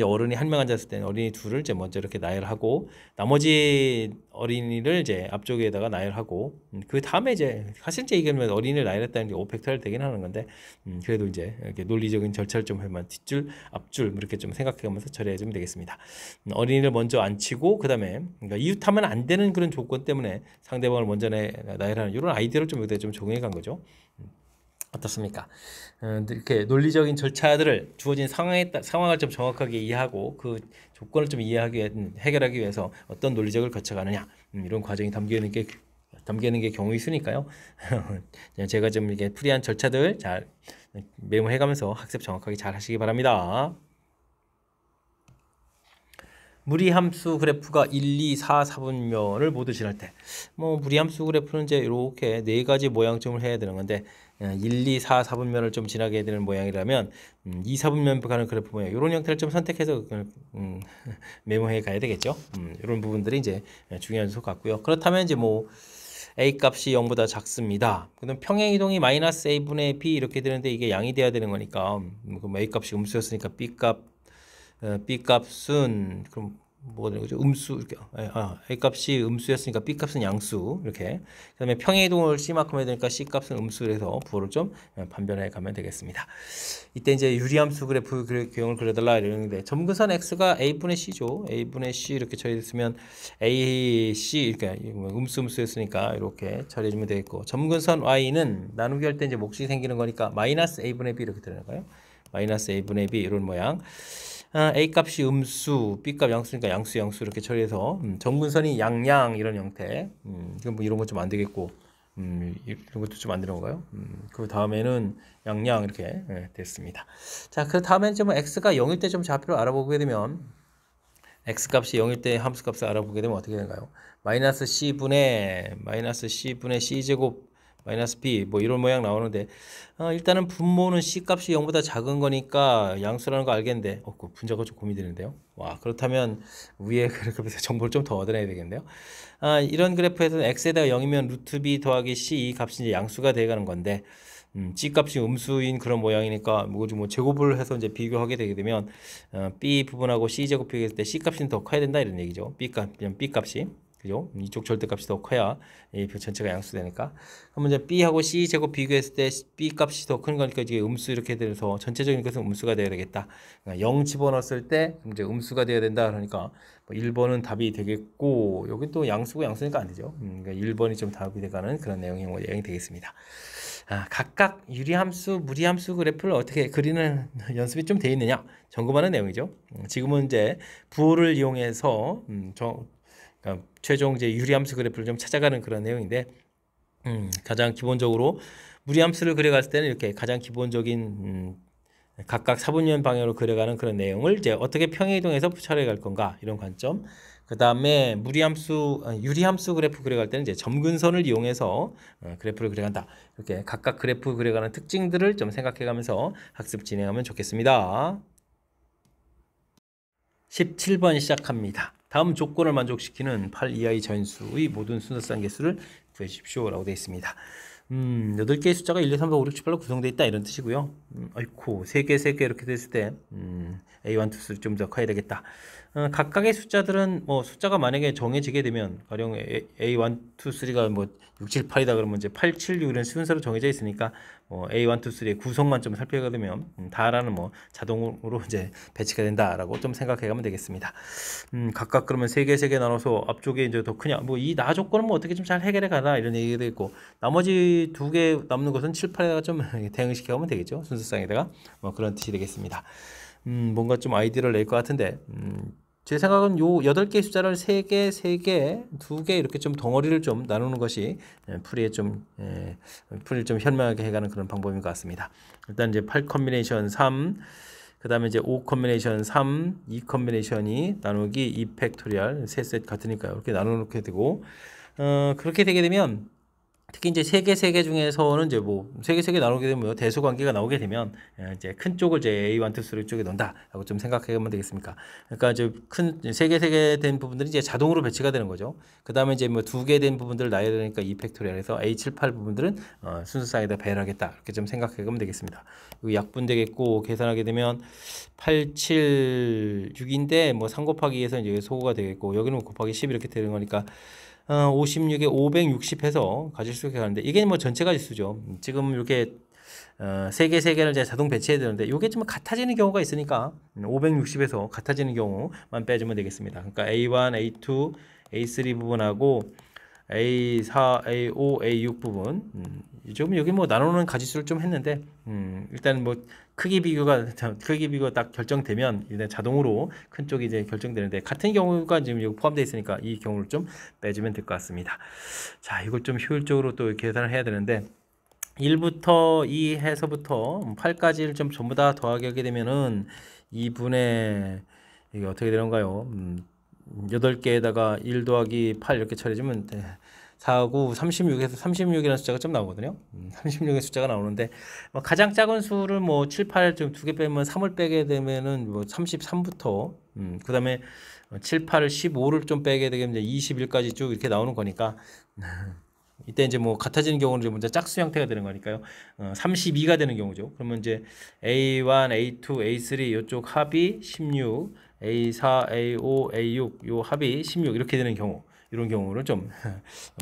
어른이 1명 앉았을 때는 어린이 둘을 이제 먼저 이렇게 나열하고, 나머지 어린이를 이제 앞쪽에다가 나열하고, 그 다음에 이제 사실 이제 이게 어린이를 나열했다는 게 5팩토리얼 되긴 하는 건데, 그래도 이제 이렇게 논리적인 절차를 좀 하면 뒷줄, 앞줄 뭐 이렇게 좀 생각해가면서 처리해주면 되겠습니다. 어린이를 먼저 앉히고, 그 다음에 그러니까 이웃하면 안 되는 그런 조건 때문에 상대방을 먼저 나열하는 이런 아이디어를 좀 여기다 좀 적용해 간 거죠. 어떻습니까? 이렇게 논리적인 절차들을 주어진 상황을 좀 정확하게 이해하고 그 조건을 좀 해결하기 위해서 어떤 논리적을 거쳐가느냐, 이런 과정이 담겨 있는 게 경우의 수니까요. 제가 좀 이게 풀이한 절차들 잘 메모해가면서 학습 정확하게 잘 하시기 바랍니다. 무리함수 그래프가 1, 2, 4, 4분면을 모두 지날 때, 뭐 무리함수 그래프는 이제 이렇게 4가지 모양쯤을 해야 되는 건데, 1, 2, 4, 4분면을 좀 지나게 되는 모양이라면 2, 4분면 가는 그래프 모양, 이런 형태를 좀 선택해서 메모해 가야 되겠죠. 이런 부분들이 이제 중요한 요소 같고요. 그렇다면 이제 뭐 a 값이 0보다 작습니다. 그럼 평행 이동이 마이너스 a분의 b 이렇게 되는데, 이게 양이 돼야 되는 거니까, 그럼 a 값이 음수였으니까 b 값은 그럼 뭐가 되는 거죠? 음수 이렇게 a 값이 음수였으니까 b 값은 양수 이렇게. 그다음에 평행 이동을 c만큼 해야 되니까 c 값은 음수에서 부호를 좀 판별해 가면 되겠습니다. 이때 이제 유리함수 그래프 교형을 그려달라 이러는데, 점근선 x가 a분의 c죠. a분의 c 이렇게 처리했으면 a c 이렇게 음수였으니까 이렇게 처리해주면 되겠고, 점근선 y는 나누기 할 때 이제 몫이 생기는 거니까 마이너스 a분의 b 이렇게 되는 거예요. 마이너스 a분의 b 이런 모양. a 값이 음수, b 값 양수니까 양수 이렇게 처리해서 점근선이 양양 이런 형태. 이건 뭐 이런 거 좀 안 되겠고, 이런 것도 좀 안 되는 건가요? 그 다음에는 양양 이렇게 됐습니다. 자, 그 다음에 좀 x가 0일 때 좀 좌표를 알아보게 되면, x 값이 0일 때 함수 값을 알아보게 되면 어떻게 되나요? 마이너스 c분의 c제곱 마이너스 b 뭐 이런 모양 나오는데, 일단은 분모는 c 값이 0보다 작은 거니까 양수라는 거 알겠는데, 그 분자가 좀 고민되는데요. 와, 그렇다면 위에 그래프에서 정보를 좀 더 얻어내야 되겠네요. 이런 그래프에서는 x에다가 0이면 루트 b 더하기 c 이 값이 이제 양수가 돼가는 건데, c 값이 음수인 그런 모양이니까 뭐 제곱을 해서 이제 비교하게 되게 되면, b 부분하고 c 제곱 비교했을 때 c 값이 더 커야 된다 이런 얘기죠. b 값이. 그죠? 이쪽 절대값이 더 커야 이 전체가 양수되니까. 그러면 이제 b하고 c 제곱 비교했을 때 b 값이 더 큰 거니까 이게 음수 이렇게 돼서 전체적인 것은 음수가 되어야 되겠다. 그러니까 0 집어넣었을 때 이제 음수가 되어야 된다. 그러니까 뭐 1번은 답이 되겠고, 여기 또 양수니까 안 되죠. 그러니까 1번이 좀 답이 돼가는 그런 내용이 되겠습니다. 각각 유리함수, 무리함수 그래프를 어떻게 그리는 연습이 좀 돼 있느냐 점검하는 내용이죠. 지금은 이제 부호를 이용해서 그러니까 최종 이제 유리함수 그래프를 좀 찾아가는 그런 내용인데, 가장 기본적으로 무리함수를 그려갔을 때는 이렇게 가장 기본적인 각각 4분면 방향으로 그려가는 그런 내용을 이제 어떻게 평행이동해서 처리해갈 건가 이런 관점. 그 다음에 유리함수 그래프 그려갈 때는 이제 점근선을 이용해서 그래프를 그려간다. 이렇게 각각 그래프 그려가는 특징들을 좀 생각해가면서 학습 진행하면 좋겠습니다. 17번 시작합니다. 다음 조건을 만족시키는 8 이하의 자연수의 모든 순서상 개수를 구해주십시오 라고 되어 있습니다. 8개의 숫자가 1, 2, 3, 4, 5, 6, 7, 8로 구성되어 있다 이런 뜻이고요. 아이고 3개 이렇게 됐을 때 A1, 2, 3 좀 더 커야 되겠다. 각각의 숫자들은 뭐 숫자가 만약에 정해지게 되면, 가령 A1, 2, 3가 뭐 6, 7, 8이다 그러면 이제 8, 7, 6 이런 순서로 정해져 있으니까 A1, 2, 3의 구성만 좀 살펴보게 되면 다라는 뭐 자동으로 이제 배치가 된다라고 좀 생각해가면 되겠습니다. 각각 그러면 세 개 나눠서 앞쪽에 이제 더 크냐, 뭐 이 나 조건은 뭐 어떻게 좀 잘 해결해 가나 이런 얘기도 있고, 나머지 두 개 남는 것은 7, 8에다가 좀 대응시켜 가면 되겠죠. 순서상에다가 뭐 그런 뜻이 되겠습니다. 뭔가 좀 아이디어를 낼 것 같은데, 제 생각은 요 8개의 숫자를 3개, 3개, 2개 이렇게 좀 덩어리를 좀 나누는 것이 풀이를 좀 현명하게 해가는 그런 방법인 것 같습니다. 일단 이제 8 컨비네이션 3, 그 다음에 이제 5 컨비네이션 3, 2 컨비네이션이 나누기 2 팩토리얼, 세 셋 같으니까요. 이렇게 나눠놓게 되고, 그렇게 되게 되면 특히 이제 세 개 중에서는 이제 뭐 세 개 나누게 되면 대수 관계가 나오게 되면 이제 큰 쪽을 이제 A1, 2, 3 쪽에 넣는다라고 좀 생각해 보면 되겠습니까? 그러니까 이제 큰 세 개 된 부분들이 이제 자동으로 배치가 되는 거죠. 그 다음에 이제 뭐 2개 된 부분들을 놔야 되니까 2 팩토리얼에서 A7, 8 부분들은 순서상에다 배를 하겠다, 이렇게 좀 생각해 보면 되겠습니다. 약분 되겠고, 계산하게 되면 8, 7, 6인데 뭐 3 곱하기 2에서 이제 소호가 되겠고, 여기는 곱하기 10 이렇게 되는 거니까 56에 560 해서 가지수가 가는데, 이게 뭐 전체 가지수죠. 지금 이렇게 세 개를 이제 자동 배치해야 되는데, 이게 좀 같아지는 경우가 있으니까 560에서 같아지는 경우만 빼주면 되겠습니다. 그러니까 A1, A2, A3 부분하고 A4, A5, A6 부분, 지금 여기 뭐 나누는 가지수를 좀 했는데, 일단 뭐 크기 비교가 딱 결정되면 일단 자동으로 큰 쪽이 이제 결정되는데, 같은 경우가 지금 여기 포함되어 있으니까 이 경우를 좀 빼주면 될 것 같습니다. 자, 이걸 좀 효율적으로 또 계산을 해야 되는데, 1부터 2 해서부터 8까지를 좀 전부 다 더하게 하게 되면은 2분의 이게 어떻게 되는가요? 8개에다가 1 더하기 8 이렇게 처리해주면 4, 9, 36에서 36이라는 숫자가 좀 나오거든요. 36의 숫자가 나오는데, 뭐 가장 작은 수를 뭐 7, 8 좀 2개 빼면 3을 빼게 되면은 뭐 33부터, 그 다음에 7, 8을 15를 좀 빼게 되면 이제 21까지 쭉 이렇게 나오는 거니까, 이때 이제 뭐 같아지는 경우는 이제 먼저 짝수 형태가 되는 거니까요. 32가 되는 경우죠. 그러면 이제 A1, A2, A3 이쪽 합이 16, A4, A5, A6 요 합이 16 이렇게 되는 경우, 이런 경우를 좀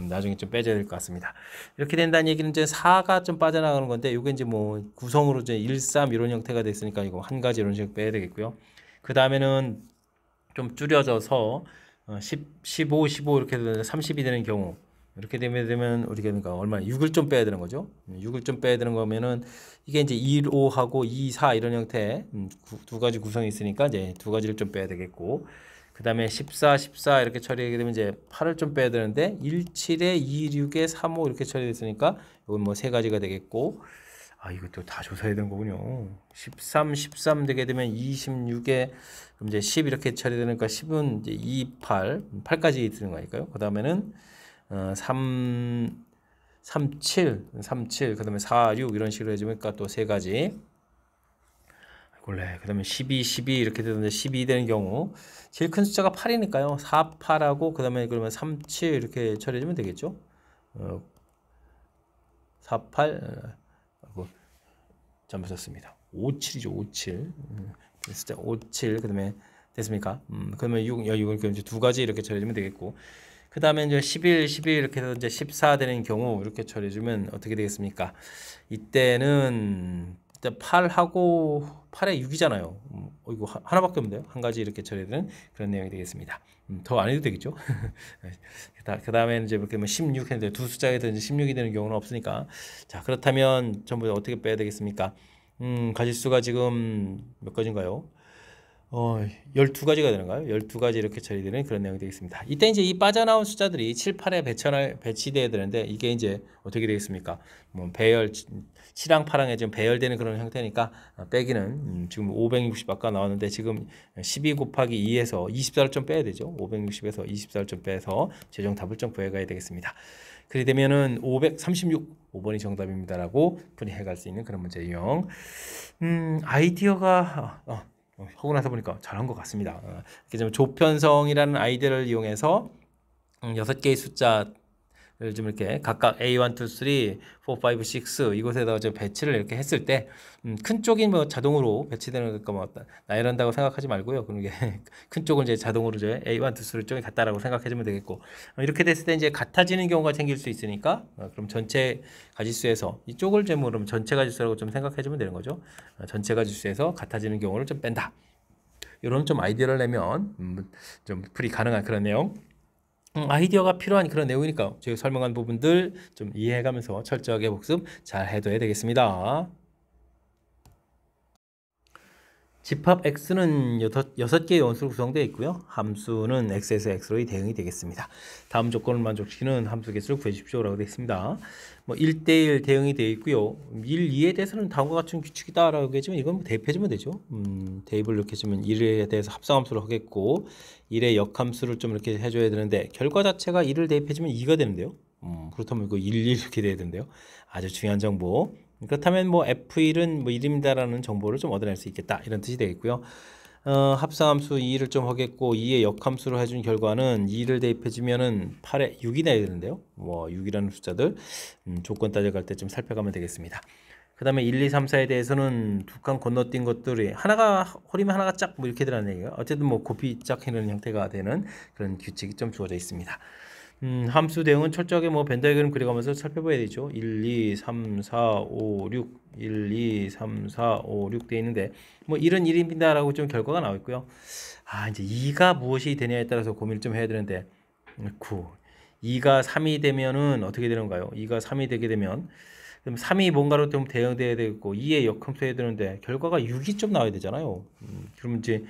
나중에 좀 빼줘야 될 것 같습니다. 이렇게 된다는 얘기는 이제 4가 좀 빠져나가는 건데, 이게 이제 뭐 구성으로 이제 1, 3 이런 형태가 됐으니까 이거 한 가지 이런 식으로 빼야 되겠고요. 그 다음에는 좀 줄여져서 10, 15, 15 이렇게 되면 30이 되는 경우, 이렇게 되면 우리가 그러니까 얼마 6을 좀 빼야 되는 거죠. 6을 좀 빼야 되는 거면은 이게 이제 1, 5하고 2, 4 이런 형태 두 가지 구성이 있으니까 이제 두 가지를 좀 빼야 되겠고, 그 다음에 14, 14 이렇게 처리하게 되면 이제 8을 좀 빼야 되는데 1, 7에 2, 6에 3, 5 이렇게 처리됐으니까 이건 뭐 세 가지가 되겠고, 이것도 다 조사해야 되는 거군요. 13 되게 되면 26에 그럼 이제 10 이렇게 처리되니까 10은 이제 2, 8까지 드는 거니까요. 그 다음에는 37, 그 다음에 4, 6 이런 식으로 해주니까 또 세 가지. 그 다음에 12 이렇게 되는데 12 되는 경우, 제일 큰 숫자가 8이니까요. 4, 8하고 그 다음에 그러면 3, 7 이렇게 처리해주면 되겠죠. 4, 8, 잘못 썼습니다. 5, 7이죠. 5, 7. 숫자 5, 7. 그 다음에 됐습니까? 그러면 6, 이건 이제 두 가지 이렇게 처리해주면 되겠고, 그 다음에 이제 11 이렇게 해서 이제 14 되는 경우 이렇게 처리해주면 어떻게 되겠습니까? 이때는 일단 8하고 8에 6이잖아요. 이거 하나밖에 없는데요. 한 가지 이렇게 처리되는 그런 내용이 되겠습니다. 더 안 해도 되겠죠. 그 다음에는 이제 이렇게 16 했는데 두 숫자에 더 16이 되는 경우는 없으니까, 자, 그렇다면 전부 어떻게 빼야 되겠습니까? 가지수가 지금 몇 가지인가요? 12가지가 되는가요? 12가지 이렇게 처리되는 그런 내용이 되겠습니다. 이때 이제 이 빠져나온 숫자들이 7, 8에 배치되어야 되는데, 이게 이제 어떻게 되겠습니까? 뭐 배열, 7항, 8항에 좀 배열되는 그런 형태니까 빼기는 지금 560 아까 나왔는데 지금 12 곱하기 2에서 24를 좀 빼야 되죠. 560에서 24를 좀 빼서 최종 답을 좀 구해가야 되겠습니다. 그리 되면은 536, 5번이 정답입니다라고 풀이해 갈 수 있는 그런 문제 유형. 아이디어가 하고 나서 보니까 잘한 것 같습니다. 이렇게 좀 조편성이라는 아이디어를 이용해서 6개의 숫자 좀 이렇게 각각 A1, 2, 3, 4, 5, 6 이곳에다가 좀 배치를 이렇게 했을 때 큰 쪽이 뭐 자동으로 배치되는 거 뭐 나열한다고 생각하지 말고요. 그런 게 큰 쪽을 이제 자동으로 이제 A1, 2, 3 쪽이 같다라고 생각해주면 되겠고 이렇게 됐을 때 이제 같아지는 경우가 생길 수 있으니까 그럼 전체 가지수에서 이쪽을 좀 그럼 전체 가지수라고 좀 생각해주면 되는 거죠. 전체 가지수에서 같아지는 경우를 좀 뺀다. 이런 좀 아이디어를 내면 좀 풀이 가능한 그런 내용. 아이디어가 필요한 그런 내용이니까 제가 설명한 부분들 좀 이해해가면서 철저하게 복습 잘 해둬야 되겠습니다. 집합 x는 6개의 원수로 구성되어 있고요. 함수는 x에서 x로 대응이 되겠습니다. 다음 조건을 만족시키는 함수 개수를 구해주십시오라고 되어 있습니다. 뭐 1대1 대응이 되어 있고요. 1, 2에 대해서는 다음과 같은 규칙이다라고 해주면 이건 뭐 대입해주면 되죠. 대입을 이렇게 해주면 1에 대해서 합성함수를 하겠고 1의 역함수를 좀 이렇게 해줘야 되는데 결과 자체가 1을 대입해주면 2가 되는데요. 그렇다면 이거 1, 2 이렇게 돼야 되는데요. 아주 중요한 정보. 그렇다면 뭐 F1은 뭐 1입니다라는 정보를 좀 얻어낼 수 있겠다 이런 뜻이 되겠고요. 합성함수 2를 좀 하겠고 2의 역함수로 해준 결과는 2를 대입해주면은 8에 6이 나야 되는데요. 뭐 6이라는 숫자들 조건 따져갈 때 좀 살펴가면 되겠습니다. 그 다음에 1, 2, 3, 4에 대해서는 두 칸 건너뛴 것들이 하나가 허리면 하나가 짝 뭐 이렇게 되라는 얘기예요. 어쨌든 뭐 곱이 짝 해놓은 형태가 되는 그런 규칙이 좀 주어져 있습니다. 함수 대응은 철저하게 뭐 벤 다이그램 그려가면서 살펴봐야 되죠. 1, 2, 3, 4, 5, 6 1, 2, 3, 4, 5, 6 돼 있는데 뭐 1은 1입니다 라고 좀 결과가 나와 있고요. 이제 2가 무엇이 되냐에 따라서 고민을 좀 해야 되는데 9 2가 3이 되면은 어떻게 되는가요? 2가 3이 되게 되면 그럼 3이 뭔가로 좀 대응돼야 되고 2의 역함수 해야 되는데 결과가 6이 좀 나와야 되잖아요. 그럼 이제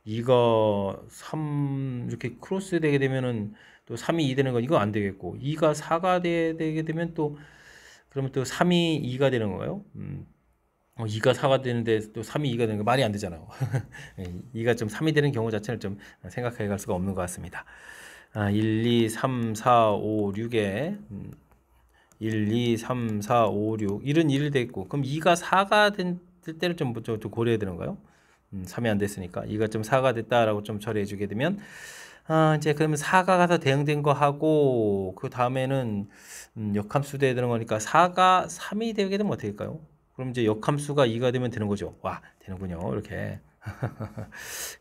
2가 3 이렇게 크로스 되게 되면은 또 3이 2 되는 건 이거 안 되겠고 2가 4가 되게 되면 또 그러면 또 3이 2가 되는 거예요. 2가 4가 되는데 또 3이 2가 되는 거 말이 안 되잖아요. 2가 좀 3이 되는 경우 자체는 좀 생각해 갈 수가 없는 것 같습니다. 1, 2, 3, 4, 5, 6에 1, 2, 3, 4, 5, 6 1은 1이 됐고 그럼 2가 4가 될 때를 좀 고려해야 되는 거예요. 3이 안 됐으니까 2가 좀 4가 됐다라고 좀 처리해 주게 되면 이제 그러면 4가 가서 대응된 거 하고 그 다음에는 역함수 돼야 되는 거니까 4가 3이 되게 되면 어떻게 될까요? 그럼 이제 역함수가 2가 되면 되는 거죠. 와, 되는군요. 이렇게.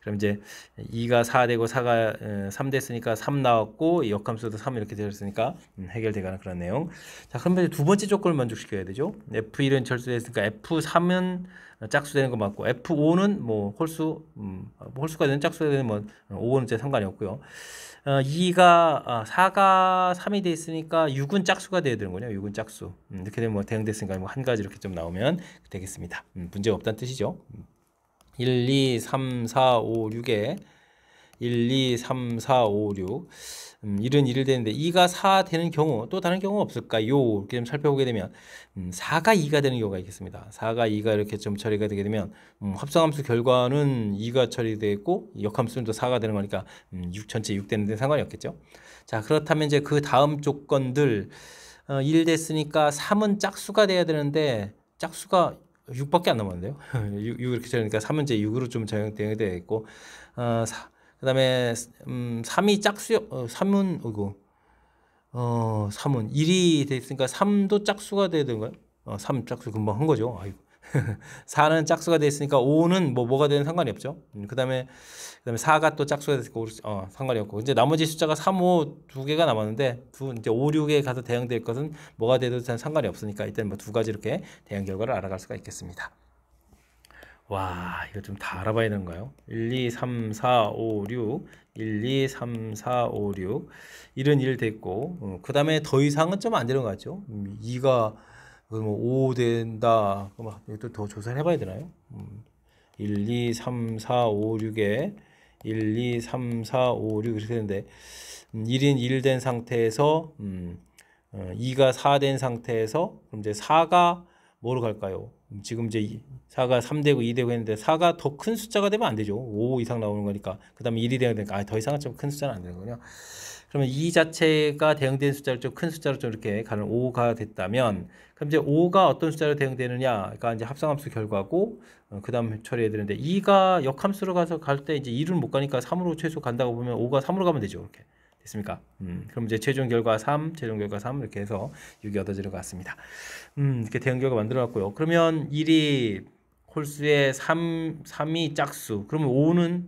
그럼 이제 2가 4 되고 4가 3 됐으니까 3 나왔고 역함수도 3 이렇게 되었으니까 해결되가는 그런 내용. 자, 그러면 두 번째 조건을 만족시켜야 되죠. F1은 철수됐으니까 F3은 짝수 되는 거 맞고 F5는 뭐 홀수 홀수가 되는 짝수가 되는 뭐 5는 이제 상관이 없고요. 4가 3이 돼 있으니까 6은 짝수가 돼야 되는 거냐? 6은 짝수. 이렇게 되면 뭐 대응됐으니까 뭐 한 가지 이렇게 좀 나오면 되겠습니다. 문제가 없다는 뜻이죠. 1, 2, 3, 4, 5, 6에 1, 2, 3, 4, 5, 6 1은 1을 되는데 2가 4 되는 경우 또 다른 경우가 없을까요? 이렇게 좀 살펴보게 되면 4가 2가 되는 경우가 있겠습니다. 4가 2가 이렇게 좀 처리가 되게 되면 합성함수 결과는 2가 처리되고 역함수는 또 4가 되는 거니까 6 전체 6 되는데 상관이 없겠죠. 자, 그렇다면 이제 그 다음 조건들 1 됐으니까 3은 짝수가 돼야 되는데 짝수가 6밖에 안 남았는데요. 6 이렇게 처리니까 3은 이제 6으로 좀 대응이 되어 있고 그 다음에 3이 짝수 3은 3은 1이 됐으니까 3도 짝수가 돼야 되는 거예요. 3 짝수 금방 한 거죠. 아이고. 4는 짝수가 됐으니까 5는 뭐가 되는 상관이 없죠. 그다음에 4가 또 짝수가 됐고 상관이 없고 이제 나머지 숫자가 3, 5 두 개가 남았는데 이제 5, 6에 가서 대응될 것은 뭐가 돼도 상관이 없으니까 일단 뭐 두 가지 이렇게 대응 결과를 알아갈 수가 있겠습니다. 와, 이거 좀 다 알아봐야 되는 거예요. 1, 2, 3, 4, 5, 6 1, 2, 3, 4, 5, 6 1은 1 됐고 그 다음에 더 이상은 좀 안 되는 것 같죠. 2가 뭐 5 된다. 이것도 더 조사를 해봐야 되나요? 1, 2, 3, 4, 5, 6에 1, 2, 3, 4, 5, 6 이렇게 되는데 1인 1 된 상태에서 2가 4 된 상태에서 그럼 이제 4가 뭐로 갈까요? 지금 이제 4가 3 되고 2 되고 했는데 4가 더 큰 숫자가 되면 안 되죠. 5 이상 나오는 거니까. 그 다음에 1이 되야 되니까 더 이상은 좀 큰 숫자는 안 되는 거군요. 그러면 2 자체가 대응된 숫자를 좀 큰 숫자로 좀 이렇게 가는 5가 됐다면 그럼 이제 5가 어떤 숫자로 대응되느냐가 이제 합성함수 결과고 그 다음 처리해야 되는데 2가 역함수로 가서 갈 때 이제 2를 못 가니까 3으로 최소 간다고 보면 5가 3으로 가면 되죠. 이렇게. 됐습니까? 그럼 이제 최종 결과 3, 최종 결과 3 이렇게 해서 6이 얻어지는 것 같습니다. 이렇게 대응 결과 만들어놨고요. 그러면 1이 홀수에 3이 짝수. 그러면 5는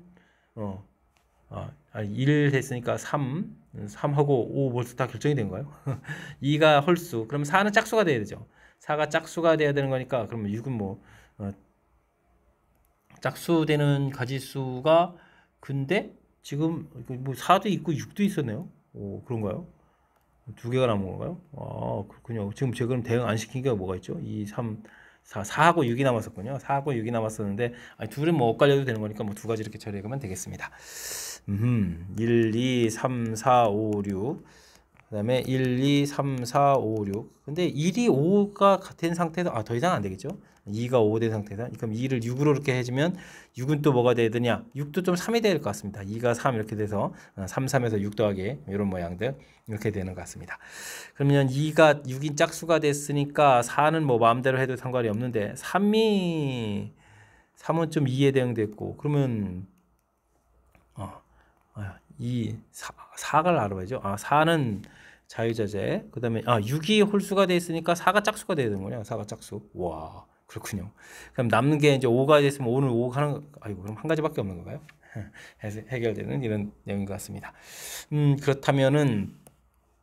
1 했으니까 3하고 5 벌써 다 결정이 된 거예요. 2가 홀수. 그럼 4는 짝수가 돼야 되죠. 4가 짝수가 돼야 되는 거니까 그러면 6은 뭐 짝수 되는 가지수가 근데 지금 뭐 4도 있고 6도 있었네요. 오, 그런가요? 두 개가 남은 건가요? 아, 그렇군요. 지금 제가 그럼 대응 안 시킨 게 뭐가 있죠? 2, 3, 4하고 6이 남았었군요. 4하고 6이 남았었는데, 아니, 둘은 뭐 엇갈려도 되는 거니까 뭐 두 가지 이렇게 처리하면 되겠습니다. 1, 2, 3, 4, 5, 6. 그 다음에 1, 2, 3, 4, 5, 6. 근데 1이 5가 된 상태에서, 더 이상 안 되겠죠? 2가 5 된 상태에서. 그럼 2를 6으로 이렇게 해주면 6은 또 뭐가 돼야 되냐? 6도 좀 3이 될 것 같습니다. 2가 3 이렇게 돼서 3, 3에서 6 더하기 이런 모양들 이렇게 되는 것 같습니다. 그러면 2가 6인 짝수가 됐으니까 4는 뭐 마음대로 해도 상관이 없는데 3은 좀 2에 대응됐고 그러면 4를 알아봐야죠. 4는 자유자재. 그 다음에 6이 홀수가 돼 있으니까 4가 짝수가 돼야 되는 거냐? 4가 짝수. 와, 그렇군요. 그럼 남는 게 이제 5가 됐으면 5는 5 하는 그럼 한 가지밖에 없는 건가요? 해결되는 이런 내용인 것 같습니다. 그렇다면은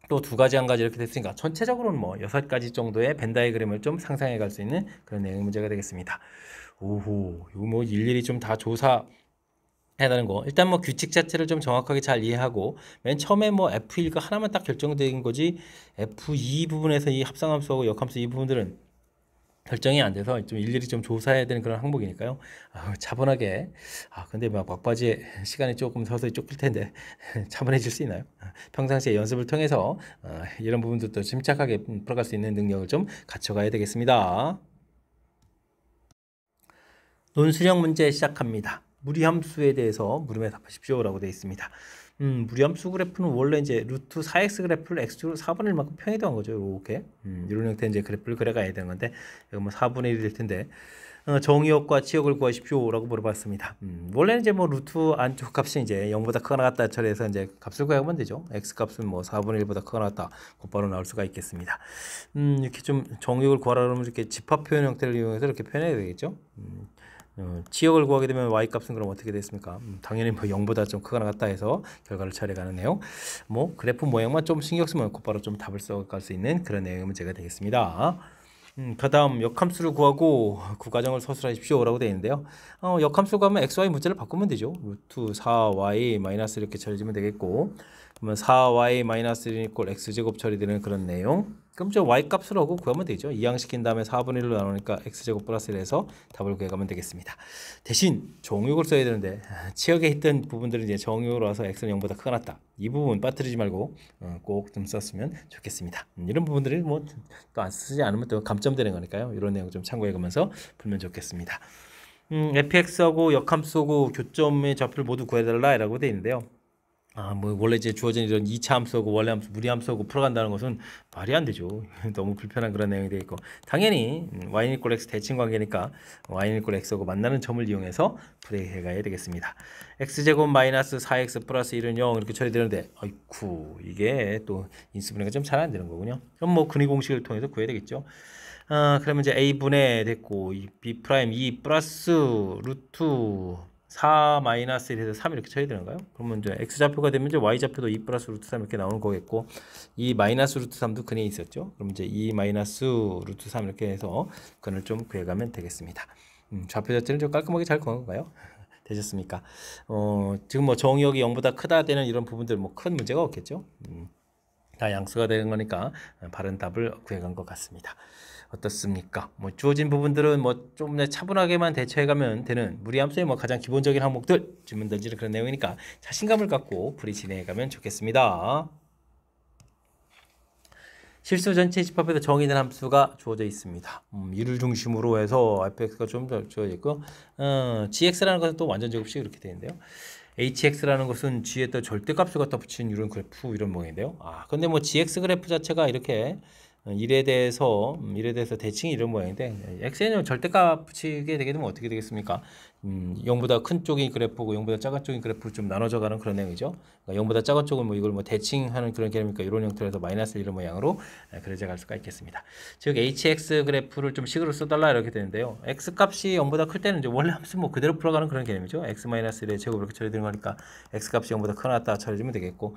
또 두 가지 한 가지 이렇게 됐으니까 전체적으로는 뭐 6가지 정도의 벤 다이그램을 좀 상상해 갈 수 있는 그런 내용 문제가 되겠습니다. 오호, 이거 뭐 일일이 좀 다 조사 해야 되는 거. 일단 뭐 규칙 자체를 좀 정확하게 잘 이해하고 맨 처음에 뭐 F1가 하나만 딱 결정된 거지 F2 부분에서 이 합성함수하고 역함수 이 부분들은 결정이 안 돼서 좀 일일이 좀 조사해야 되는 그런 항목이니까요. 차분하게. 근데 막 막바지에 시간이 조금 서서히 쫓길 텐데 차분해질 수 있나요? 평상시에 연습을 통해서 이런 부분들도 침착하게 풀어갈 수 있는 능력을 좀 갖춰가야 되겠습니다. 논술형 문제 시작합니다. 무리함수에 대해서 물음에 답하십시오 라고 되어 있습니다. 무리함수 그래프는 원래 이제 루트 4x 그래프를 x축으로 4분의 1만큼 평행이동한 거죠. 이렇게 이런 형태의 이제 그래프를 그려가야 되는 건데 여기 뭐 4분의 1일 텐데 정의역과 치역을 구하십시오 라고 물어봤습니다. 원래는 이제 뭐 루트 안쪽 값이 이제 0보다 크거나 같다 처리해서 이제 값을 구하면 되죠. x 값은 뭐 4분의 1보다 크거나 같다 곧바로 나올 수가 있겠습니다. 이렇게 좀 정의역을 구하라 그러면 이렇게 집합 표현 형태를 이용해서 이렇게 표현해야 되겠죠. 치역을 구하게 되면 y 값은 그럼 어떻게 됐습니까? 당연히 뭐 0보다 좀 크거나 같다 해서 결과를 처리하는 내용. 뭐 그래프 모양만 좀 신경 쓰면 곧바로 좀 답을 써갈 수 있는 그런 내용의 문제가 되겠습니다. 그 다음 역함수를 구하고 구가정을 서술하십시오 라고 되어 있는데요. 역함수 구하면 xy 문자를 바꾸면 되죠. 루트 4y 마이너스 이렇게 처리하면 되겠고 그러면 4y 마이너스 1 이퀄 x제곱 처리되는 그런 내용. 그럼 저 y 값을 하고 구하면 되죠. 이항시킨 다음에 4분의 1로 나누니까 x제곱 플러스 1에서 답을 구해가면 되겠습니다. 대신 정육을 써야 되는데 치역에 있던 부분들은 이제 정육으로 와서 x는 0보다 크거나 같다. 이 부분 빠뜨리지 말고 꼭 좀 썼으면 좋겠습니다. 이런 부분들이 뭐 또 안 쓰지 않으면 또 감점되는 거니까요. 이런 내용 좀 참고해가면서 풀면 좋겠습니다. fx하고 역함수하고 교점의 좌표를 모두 구해달라라고 되어 있는데요. 뭐 원래 이제 주어진 이런 2차 함수하고 원래 함수, 무리함수하고 풀어간다는 것은 말이 안 되죠. 너무 불편한 그런 내용이 되어 있고 당연히 y 이퀄 x 대칭 관계니까 y 이퀄 x하고 만나는 점을 이용해서 풀이해 가야 되겠습니다. x제곱 마이너스 4x 플러스 1은 0 이렇게 처리되는데 아이쿠 이게 또 인수분해가 좀 잘 안 되는 거군요. 그럼 뭐 근위 공식을 통해서 구해야 되겠죠. 그러면 이제 a분의 됐고 b 프라임 2 플러스 루트 4 마이너스 1에서 3 이렇게 쳐야 되는가요? 그러면 이제 x좌표가 되면 이제 y좌표도 2 플러스 루트 3 이렇게 나오는 거겠고 이 마이너스 루트 3도 근에 있었죠. 그럼 이제 2 마이너스 루트 3 이렇게 해서 근을 좀 구해가면 되겠습니다. 좌표 자체는 좀 깔끔하게 잘 구한 건가요? 되셨습니까? 지금 뭐 정의역이 0보다 크다 되는 이런 부분들 뭐 큰 문제가 없겠죠. 다 양수가 되는 거니까 바른 답을 구해간 것 같습니다. 어떻습니까? 뭐 주어진 부분들은 뭐 좀 차분하게만 대처해가면 되는 무리함수의 뭐 가장 기본적인 항목들 질문 던지는 그런 내용이니까 자신감을 갖고 풀이 진행해가면 좋겠습니다. 실수 전체 집합에서 정의된 함수가 주어져 있습니다. 이를 중심으로 해서 fx가 좀 더 주어져 있고 gx라는 것은 또 완전 제곱식 이렇게 되는데요. hx라는 것은 g에 또 절대값을 갖다 붙인 이런 그래프 이런 모양인데요. 근데 뭐 gx 그래프 자체가 이렇게 일에 대해서 대칭이 이런 모양인데 x에는 절대값 붙이게 되게 되면 어떻게 되겠습니까? 0보다 큰 쪽이 그래프고 0보다 작은 쪽이 그래프로 좀 나눠져 가는 그런 내용이죠. 그러니까 0보다 작은 쪽은 뭐 이걸 뭐 대칭하는 그런 개념이니까 이런 형태로서 마이너스 1의 모양으로 그려져 갈 수가 있겠습니다. 즉 hx 그래프를 좀 식으로 써달라 이렇게 되는데요. x 값이 0보다 클 때는 이제 원래 함수 뭐 그대로 풀어가는 그런 개념이죠. x-1의 제곱 이렇게 처리되는 거니까 x 값이 0보다 크나다 처리되면 되겠고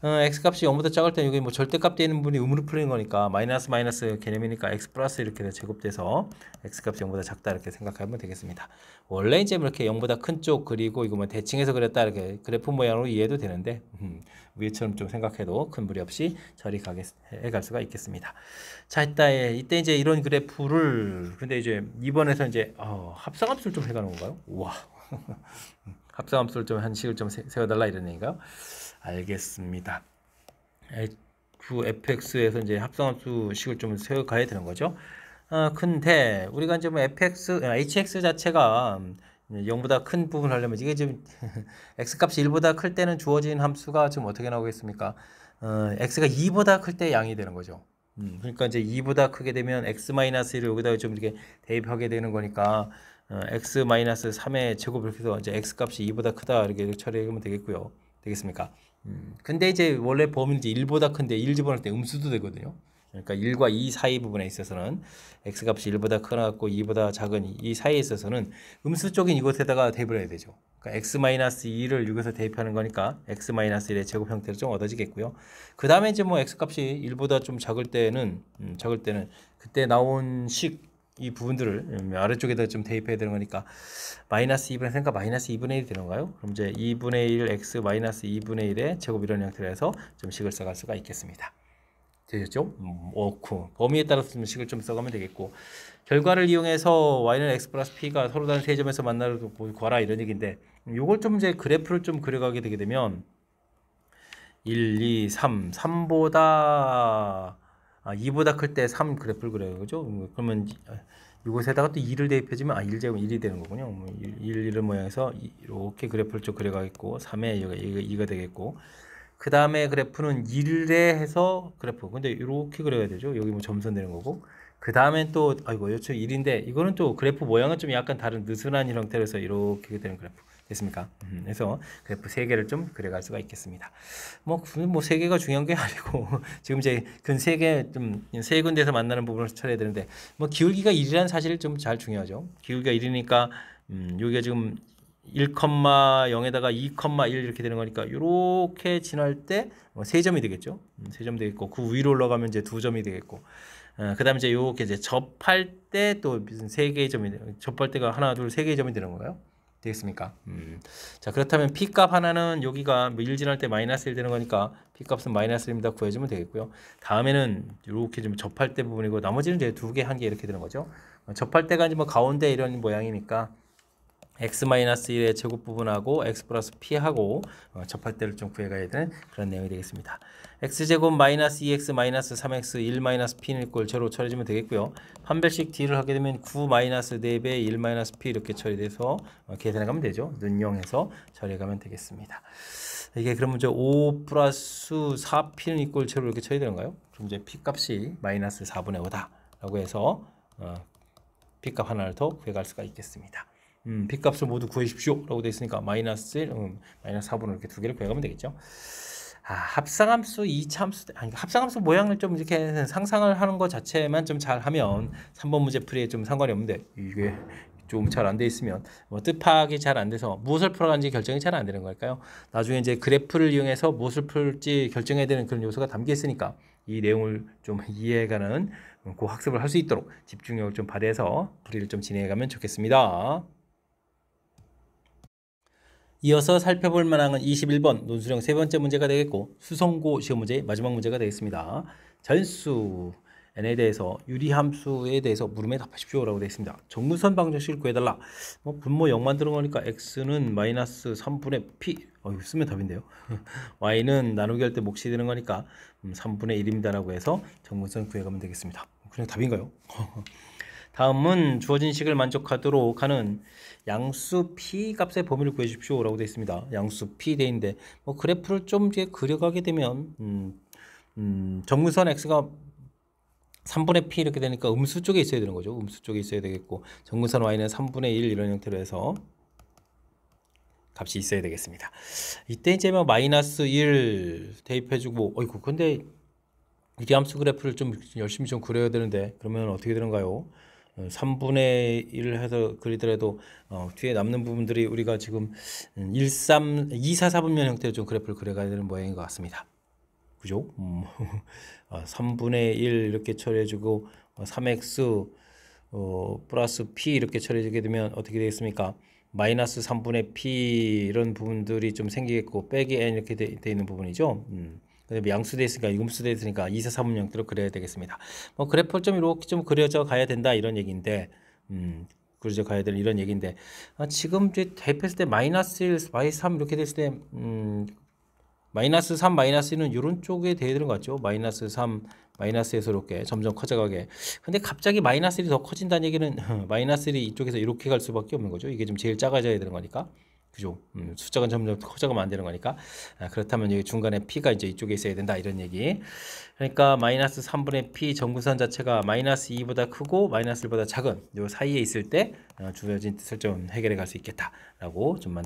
x값이 0보다 작을 때 여기 뭐 절대값 되는 부분이 음으로 풀리는 거니까 마이너스 개념이니까 x 플러스 이렇게 제곱돼서 x값이 0보다 작다 이렇게 생각하면 되겠습니다. 원래 이제 이렇게 0보다 큰 쪽 그리고 이거 뭐 대칭해서 그렸다 이렇게 그래프 모양으로 이해도 되는데 위에처럼 좀 생각해도 큰 무리 없이 해갈 수가 있겠습니다. 자, 이때 이제 이런 그래프를 근데 이제 이번에서 이제 합성함수를 좀 해가는 건가요? 우와. 합성함수를 좀 한 식을 좀 세워달라 이런 얘기인가요? 알겠습니다. fx에서 이제 합성함수 식을 좀 세워가야 되는 거죠. 근데 우리가 이제 뭐 hx 자체가 0보다 큰 부분을 하려면 이게 지금 x값이 1보다 클 때는 주어진 함수가 지금 어떻게 나오겠습니까? x가 2보다 클 때 양이 되는 거죠. 그러니까 이제 2보다 크게 되면 x-1을 여기다가 좀 이렇게 대입하게 되는 거니까 x-3의 제곱 이렇게 해서 이제 x값이 2보다 크다 이렇게 처리하면 되겠고요. 되겠습니까? 근데 이제 원래 범위는 이제 1보다 큰데 1 집어넣을 때 음수도 되거든요. 그러니까 1과 2 사이 부분에 있어서는 x값이 1보다 크고 2보다 작은 이 사이에 있어서는 음수 쪽인 이곳에다가 대입을 해야 되죠. 그러니까 x-2를 여기서 대입하는 거니까 x-1의 제곱 형태로 좀 얻어지겠고요. 그 다음에 이제 뭐 x값이 1보다 좀 작을 때는 그때 나온 이 부분들을 아래쪽에다 좀 대입해야 되는 거니까 마이너스 2분의 3가 마이너스 2분의 1이 되는 거예요. 그럼 이제 2분의 1 x 마이너스 2분의 1의 제곱 이런 형태로 해서 좀 식을 써갈 수가 있겠습니다. 되셨죠? 옳고 범위에 따라서 좀 식을 좀 써가면 되겠고 결과를 이용해서 y는 x 플러스 p가 서로 다른 세 점에서 만나는 거라 이런 얘기인데 요걸 좀 이제 그래프를 좀 그려가게 되게 되면 1, 2, 3보다 2보다 클 때 3 그래프를 그려요. 그죠? 그러면 이곳에다가 또 2를 대입해주면 1제곱 1이 되는 거군요. 1 이런 모양에서 이렇게 그래프를 좀 그려가겠고 3에 2가 되겠고 그 다음에 그래프는 1에 해서 그래프 근데 이렇게 그려야 되죠. 여기 뭐 점선 되는 거고 그 다음엔 또 여기 1인데 이거는 또 그래프 모양은 좀 약간 다른 느슨한 형태로 해서 이렇게 되는 그래프 됐습니까? 그래서 그래프 3개를 좀 그려갈 수가 있겠습니다. 뭐 3개가 중요한 게 아니고 지금 이제 근 3개 좀 세 군데에서 만나는 부분을 처리해야 되는데 뭐 기울기가 1이라는 사실이 좀 잘 중요하죠. 기울기가 1이니까 여기가 지금 1,0에다가 2,1 이렇게 되는 거니까 이렇게 지날 때 3점이 되겠죠. 3점 되겠고 그 위로 올라가면 이제 2점이 되겠고 그다음에 이제 이렇게 이제 접할 때 또 무슨 3개의 점이 접할 때가 하나 둘 3개의 점이 되는 거예요. 되겠습니까? 자 그렇다면 p 값 하나는 여기가 뭐 1 지날 때 마이너스 1 되는 거니까 p 값은 마이너스 1입니다. 구해주면 되겠고요. 다음에는 이렇게 좀 접할 때 부분이고 나머지는 이제 2개, 1개 이렇게 되는 거죠. 접할 때가 이제 뭐 가운데 이런 모양이니까 x-1의 제곱 부분하고 x 플러스 p하고 접할 때를 좀 구해가야 되는 그런 내용이 되겠습니다. x제곱 마이너스 2x 마이너스 3x 1 마이너스 p는 이꼴 제로 처리해주면 되겠고요. 판별식 d를 하게 되면 9 마이너스 4배 1 마이너스 p 이렇게 처리돼서 계산해가면 되죠. 능용해서 처리해가면 되겠습니다. 이게 그러면 이제 5 플러스 4p는 이꼴 제로 이렇게 처리되는가요? 그럼 이제 p 값이 마이너스 4분의 5다 라고 해서 p 값 하나를 더 구해갈 수가 있겠습니다. B값을 모두 구해주십시오 라고 되어 있으니까 마이너스 1, 마이너스 4분을 이렇게 2개를 구해가면 되겠죠. 합성함수 2차함수 합성함수 모양을 좀 이렇게 상상을 하는 것 자체만 좀 잘하면 3번 문제 풀이에 좀 상관이 없는데 이게 좀 잘 안 돼 있으면 뭐 뜻파악이 잘 안 돼서 무엇을 풀어가는지 결정이 잘 안 되는 걸까요? 나중에 이제 그래프를 이용해서 무엇을 풀지 결정해야 되는 그런 요소가 담겨 있으니까 이 내용을 좀 이해해가는 그 학습을 할 수 있도록 집중력을 좀 발휘해서 풀이를 좀 진행해가면 좋겠습니다. 이어서 살펴볼 만한 건 21번 논술형 세 번째 문제가 되겠고 수성고 시험 문제의 마지막 문제가 되겠습니다. 전수 n에 대해서 유리함수에 대해서 물음에 답하십시오 라고 되어 있습니다. 정무선 방정식을 구해달라. 뭐 분모 0 만드는 거니까 x는 마이너스 3분의 p 이거 쓰면 답인데요. y는 나누기 할 때 몫이 되는 거니까 3분의 1입니다 라고 해서 정무선 구해가면 되겠습니다. 그냥 답인가요? 다음은 주어진 식을 만족하도록 하는 양수 p 값의 범위를 구해주십시오 라고 되어 있습니다. 양수 p 돼 있는데 뭐 그래프를 좀 이제 그려가게 되면 정무선 x가 3분의 p 이렇게 되니까 음수 쪽에 있어야 되는 거죠. 음수 쪽에 있어야 되겠고 정무선 y는 3분의 1 이런 형태로 해서 값이 있어야 되겠습니다. 이때 이제 뭐 마이너스 1 대입해주고, 어이구, 근데 이게 함수 그래프를 좀 열심히 좀 그려야 되는데, 그러면 어떻게 되는가요? 3분의 1 해서 그리더라도 뒤에 남는 부분들이 우리가 지금 2, 4, 4분면 형태로 좀 그래프를 그려가야 되는 모양인 것 같습니다. 그죠? 3분의 1 이렇게 처리해주고 3x 플러스 p 이렇게 처리해주게 되면 어떻게 되겠습니까? 마이너스 3분의 p 이런 부분들이 좀 생기겠고 빼기 n 이렇게 돼 있는 부분이죠. 근데 양수돼 있으니까 음수돼 있으니까 2, 4, 3분 형태로 그려야 되겠습니다. 그래프를 좀 이렇게 좀 그려져 가야 된다 이런 얘기인데 그려져 가야 되는 이런 얘기인데 지금 이제 대입했을 때 마이너스 1, 마이너스 3 이렇게 됐을 때 마이너스 3, 마이너스 1은 이런 쪽에 돼야 되는 것 같죠. 마이너스 3, 마이너스에서 이렇게 점점 커져가게. 근데 갑자기 마이너스 1이 더 커진다는 얘기는 마이너스 1이 이쪽에서 이렇게 갈 수밖에 없는 거죠. 이게 좀 제일 작아져야 되는 거니까. 그죠? 숫자가 점점 커져가면 안 되는 거니까. 그렇다면 여기 중간에 p가 이제 이쪽에 있어야 된다 이런 얘기. 그러니까 마이너스 3분의 p 정구선 자체가 마이너스 2보다 크고 마이너스 1보다 작은 요 사이에 있을 때 주어진 뜻을 좀 해결해 갈 수 있겠다라고 좀만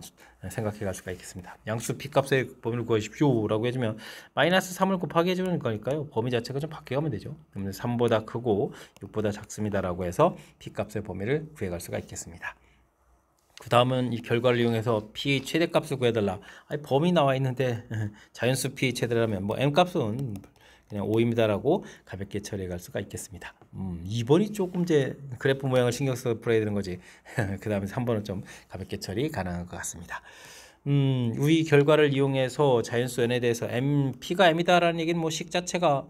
생각해 갈 수가 있겠습니다. 양수 p 값의 범위를 구하십시오 라고 해주면 마이너스 3을 곱하기 해주는 거니까요. 범위 자체가 좀 바뀌어가면 되죠. 그러면 3보다 크고 6보다 작습니다 라고 해서 p 값의 범위를 구해 갈 수가 있겠습니다. 그 다음은 이 결과를 이용해서 p 최대값을 구해달라. 아니, 범위 나와 있는데 자연수 p 최대라면 뭐 m 값은 그냥 5입니다라고 가볍게 처리해 갈 수가 있겠습니다. 2번이 조금 이제 그래프 모양을 신경 써서 풀어야 되는 거지. 그 다음에 3번은 좀 가볍게 처리 가능한 것 같습니다. 위 결과를 이용해서 자연수 n에 대해서 p가 m이다라는 얘기는 뭐 식 자체가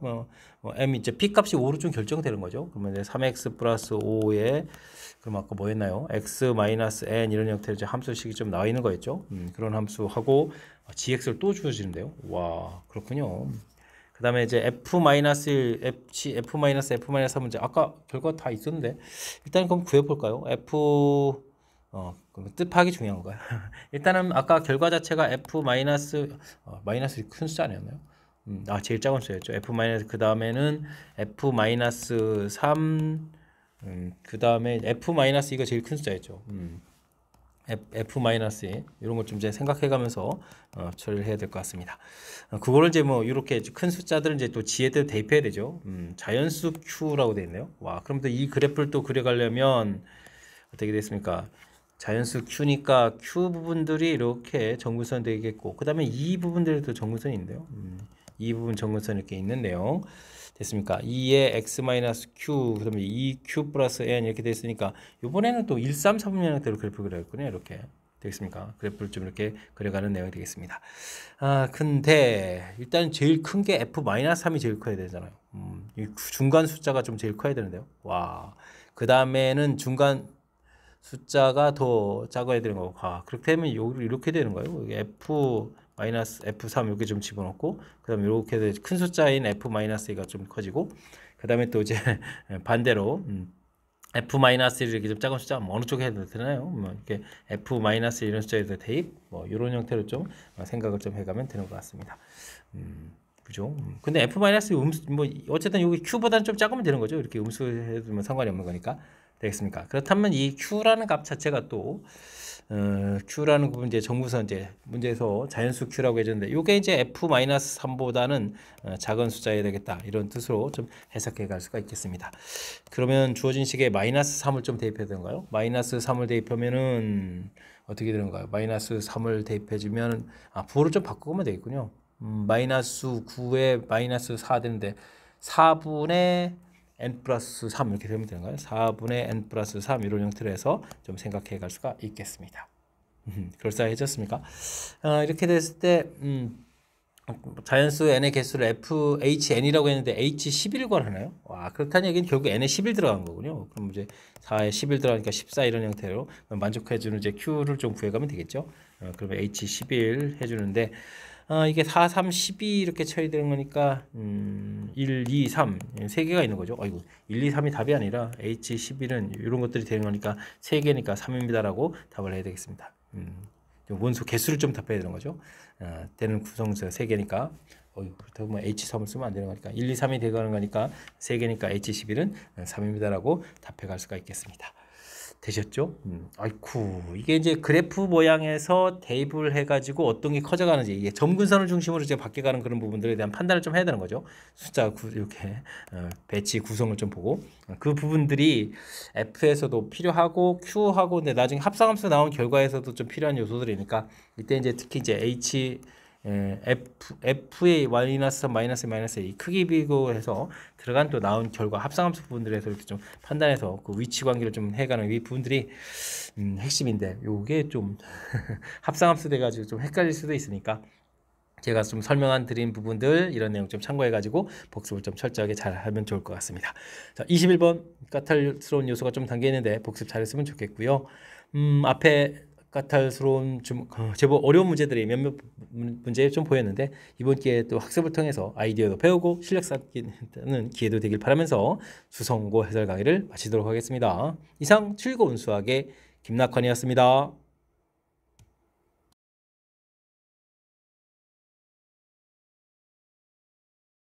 m 이제 p 값이 5로 좀 결정되는 거죠. 그러면 이제 3x 플러스 5에 그럼 아까 뭐 했나요? x 마이너스 n 이런 형태로 이제 함수식이 좀 나와 있는 거였죠. 그런 함수하고 gx를 또 주어지는데요. 와, 그렇군요. 그 다음에 이제 f-1, f-f-3 문제 아까 결과 다 있었는데 일단 그럼 구해볼까요? 그럼 뜻하기 중요한 거야. 일단은 아까 결과 자체가 마이너스 큰 숫자 아니었나요? 제일 작은 숫자였죠. 그 다음에는 f-3 그 다음에 f-2가 제일 큰 숫자였죠. f-2 이런 걸 좀 이제 생각해 가면서 처리를 해야 될 것 같습니다. 그거를 이제 뭐 이렇게 큰 숫자들은 이제 또 지에도 대입해야 되죠. 자연수 q라고 되어 있네요. 와, 그럼 또 이 그래프를 또 그려가려면 어떻게 됐습니까? 자연수 q니까 q 부분들이 이렇게 정근선 되겠고 그 다음에 이 부분들도 정근선이 있는데요. 이 부분 정근선 이렇게 있는 내용 됐습니까? 2의 x-q 그 다음에 2q 플러스 n 이렇게 됐으니까 이번에는 또 1, 3, 4분면형태로 그래프를 그려야겠군요. 이렇게 되겠습니까? 그래프를 좀 이렇게 그려가는 내용이 되겠습니다. 근데 일단 제일 큰 게 f-3이 제일 커야 되잖아요. 이 중간 숫자가 좀 제일 커야 되는데요. 와, 그 다음에는 중간 숫자가 더 작아야 되는 거고, 그렇게 되면 이렇게 되는 거예요. f-f3 이렇게 좀 집어넣고, 그 다음에 이렇게 큰 숫자인 f-2가 좀 커지고, 그 다음에 또 이제 반대로 f-1 이렇게 좀 작은 숫자 어느 쪽에 해도 되나요? 뭐 이렇게 f- 이런 숫자에서 대입 뭐 이런 형태로 좀 생각을 좀 해가면 되는 것 같습니다. 그죠? 근데 f- 뭐 어쨌든 여기 q보다는 좀 작으면 되는 거죠. 이렇게 음수해두면 상관이 없는 거니까. 되겠습니까? 그렇다면 이 q라는 값 자체가 또 q라는 부분 이제 정구선 이제 문제에서 자연수 q라고 해줬는데 이게 이제 f-3보다는 작은 숫자여야 되겠다 이런 뜻으로 좀 해석해 갈 수가 있겠습니다. 그러면 주어진 식에 마이너스 3을 좀 대입해야 되는가요? 마이너스 3을 대입하면은 어떻게 되는가요? 마이너스 3을 대입해주면 부호를 좀 바꾸면 되겠군요. 마이너스 9에 마이너스 4 되는데 4분의 n 플러스 3 이렇게 되면 되는가요? 4분의 n 플러스 3 이런 형태로 해서 좀 생각해 갈 수가 있겠습니다. 그럴싸해졌습니까? 이렇게 됐을 때 자연수 n의 개수를 fhn이라고 했는데 h11걸 하나요? 와, 그렇다는 얘기는 결국 n에 11 들어간 거군요. 그럼 이제 4에 11 들어가니까 14 이런 형태로 만족해주는 이제 q를 좀 구해가면 되겠죠. 그러면 h11 해주는데 이게 4, 3, 12 이렇게 처리되는 거니까 1, 2, 3 세 개가 있는 거죠. 아이고 1, 2, 3이 답이 아니라 H11은 이런 것들이 되는 거니까 세 개니까 3입니다라고 답을 해야 되겠습니다. 원소 개수를 좀 답해야 되는 거죠. 되는 구성수가 세 개니까 그렇다고 뭐 H3을 쓰면 안 되는 거니까 1, 2, 3이 되가는 거니까 세 개니까 H11은 3입니다라고 답해 갈 수가 있겠습니다. 되셨죠? 아이쿠 이게 이제 그래프 모양에서 대입을 해가지고 어떤 게 커져가는지 이게 점근선을 중심으로 이제 바뀌어가는 그런 부분들에 대한 판단을 좀 해야 되는 거죠. 숫자 이렇게 배치 구성을 좀 보고 그 부분들이 F에서도 필요하고 Q하고 근데 나중에 합성함수 나온 결과에서도 좀 필요한 요소들이니까 이때 이제 특히 이제 F의 마이너스 이 크기 비교해서 들어간 또 나온 결과 합성함수 부분들에서 이렇게 좀 판단해서 그 위치 관계를 좀 해가는 이 부분들이 핵심인데 요게 좀 합성함수 돼가지고 좀 헷갈릴 수도 있으니까 제가 좀 설명한 드린 부분들 이런 내용 좀 참고해가지고 복습을 좀 철저하게 잘 하면 좋을 것 같습니다. 자, 21번 까탈스러운 요소가 좀 담겨 있는데 복습 잘했으면 좋겠고요. 앞에 까탈스러운 좀 제법 어려운 문제들이 몇몇 문제 좀 보였는데 이번 기회에 또 학습을 통해서 아이디어도 배우고 실력 쌓는 기회도 되길 바라면서 수성고 해설 강의를 마치도록 하겠습니다. 이상 즐거운 수학의 김낙환이었습니다.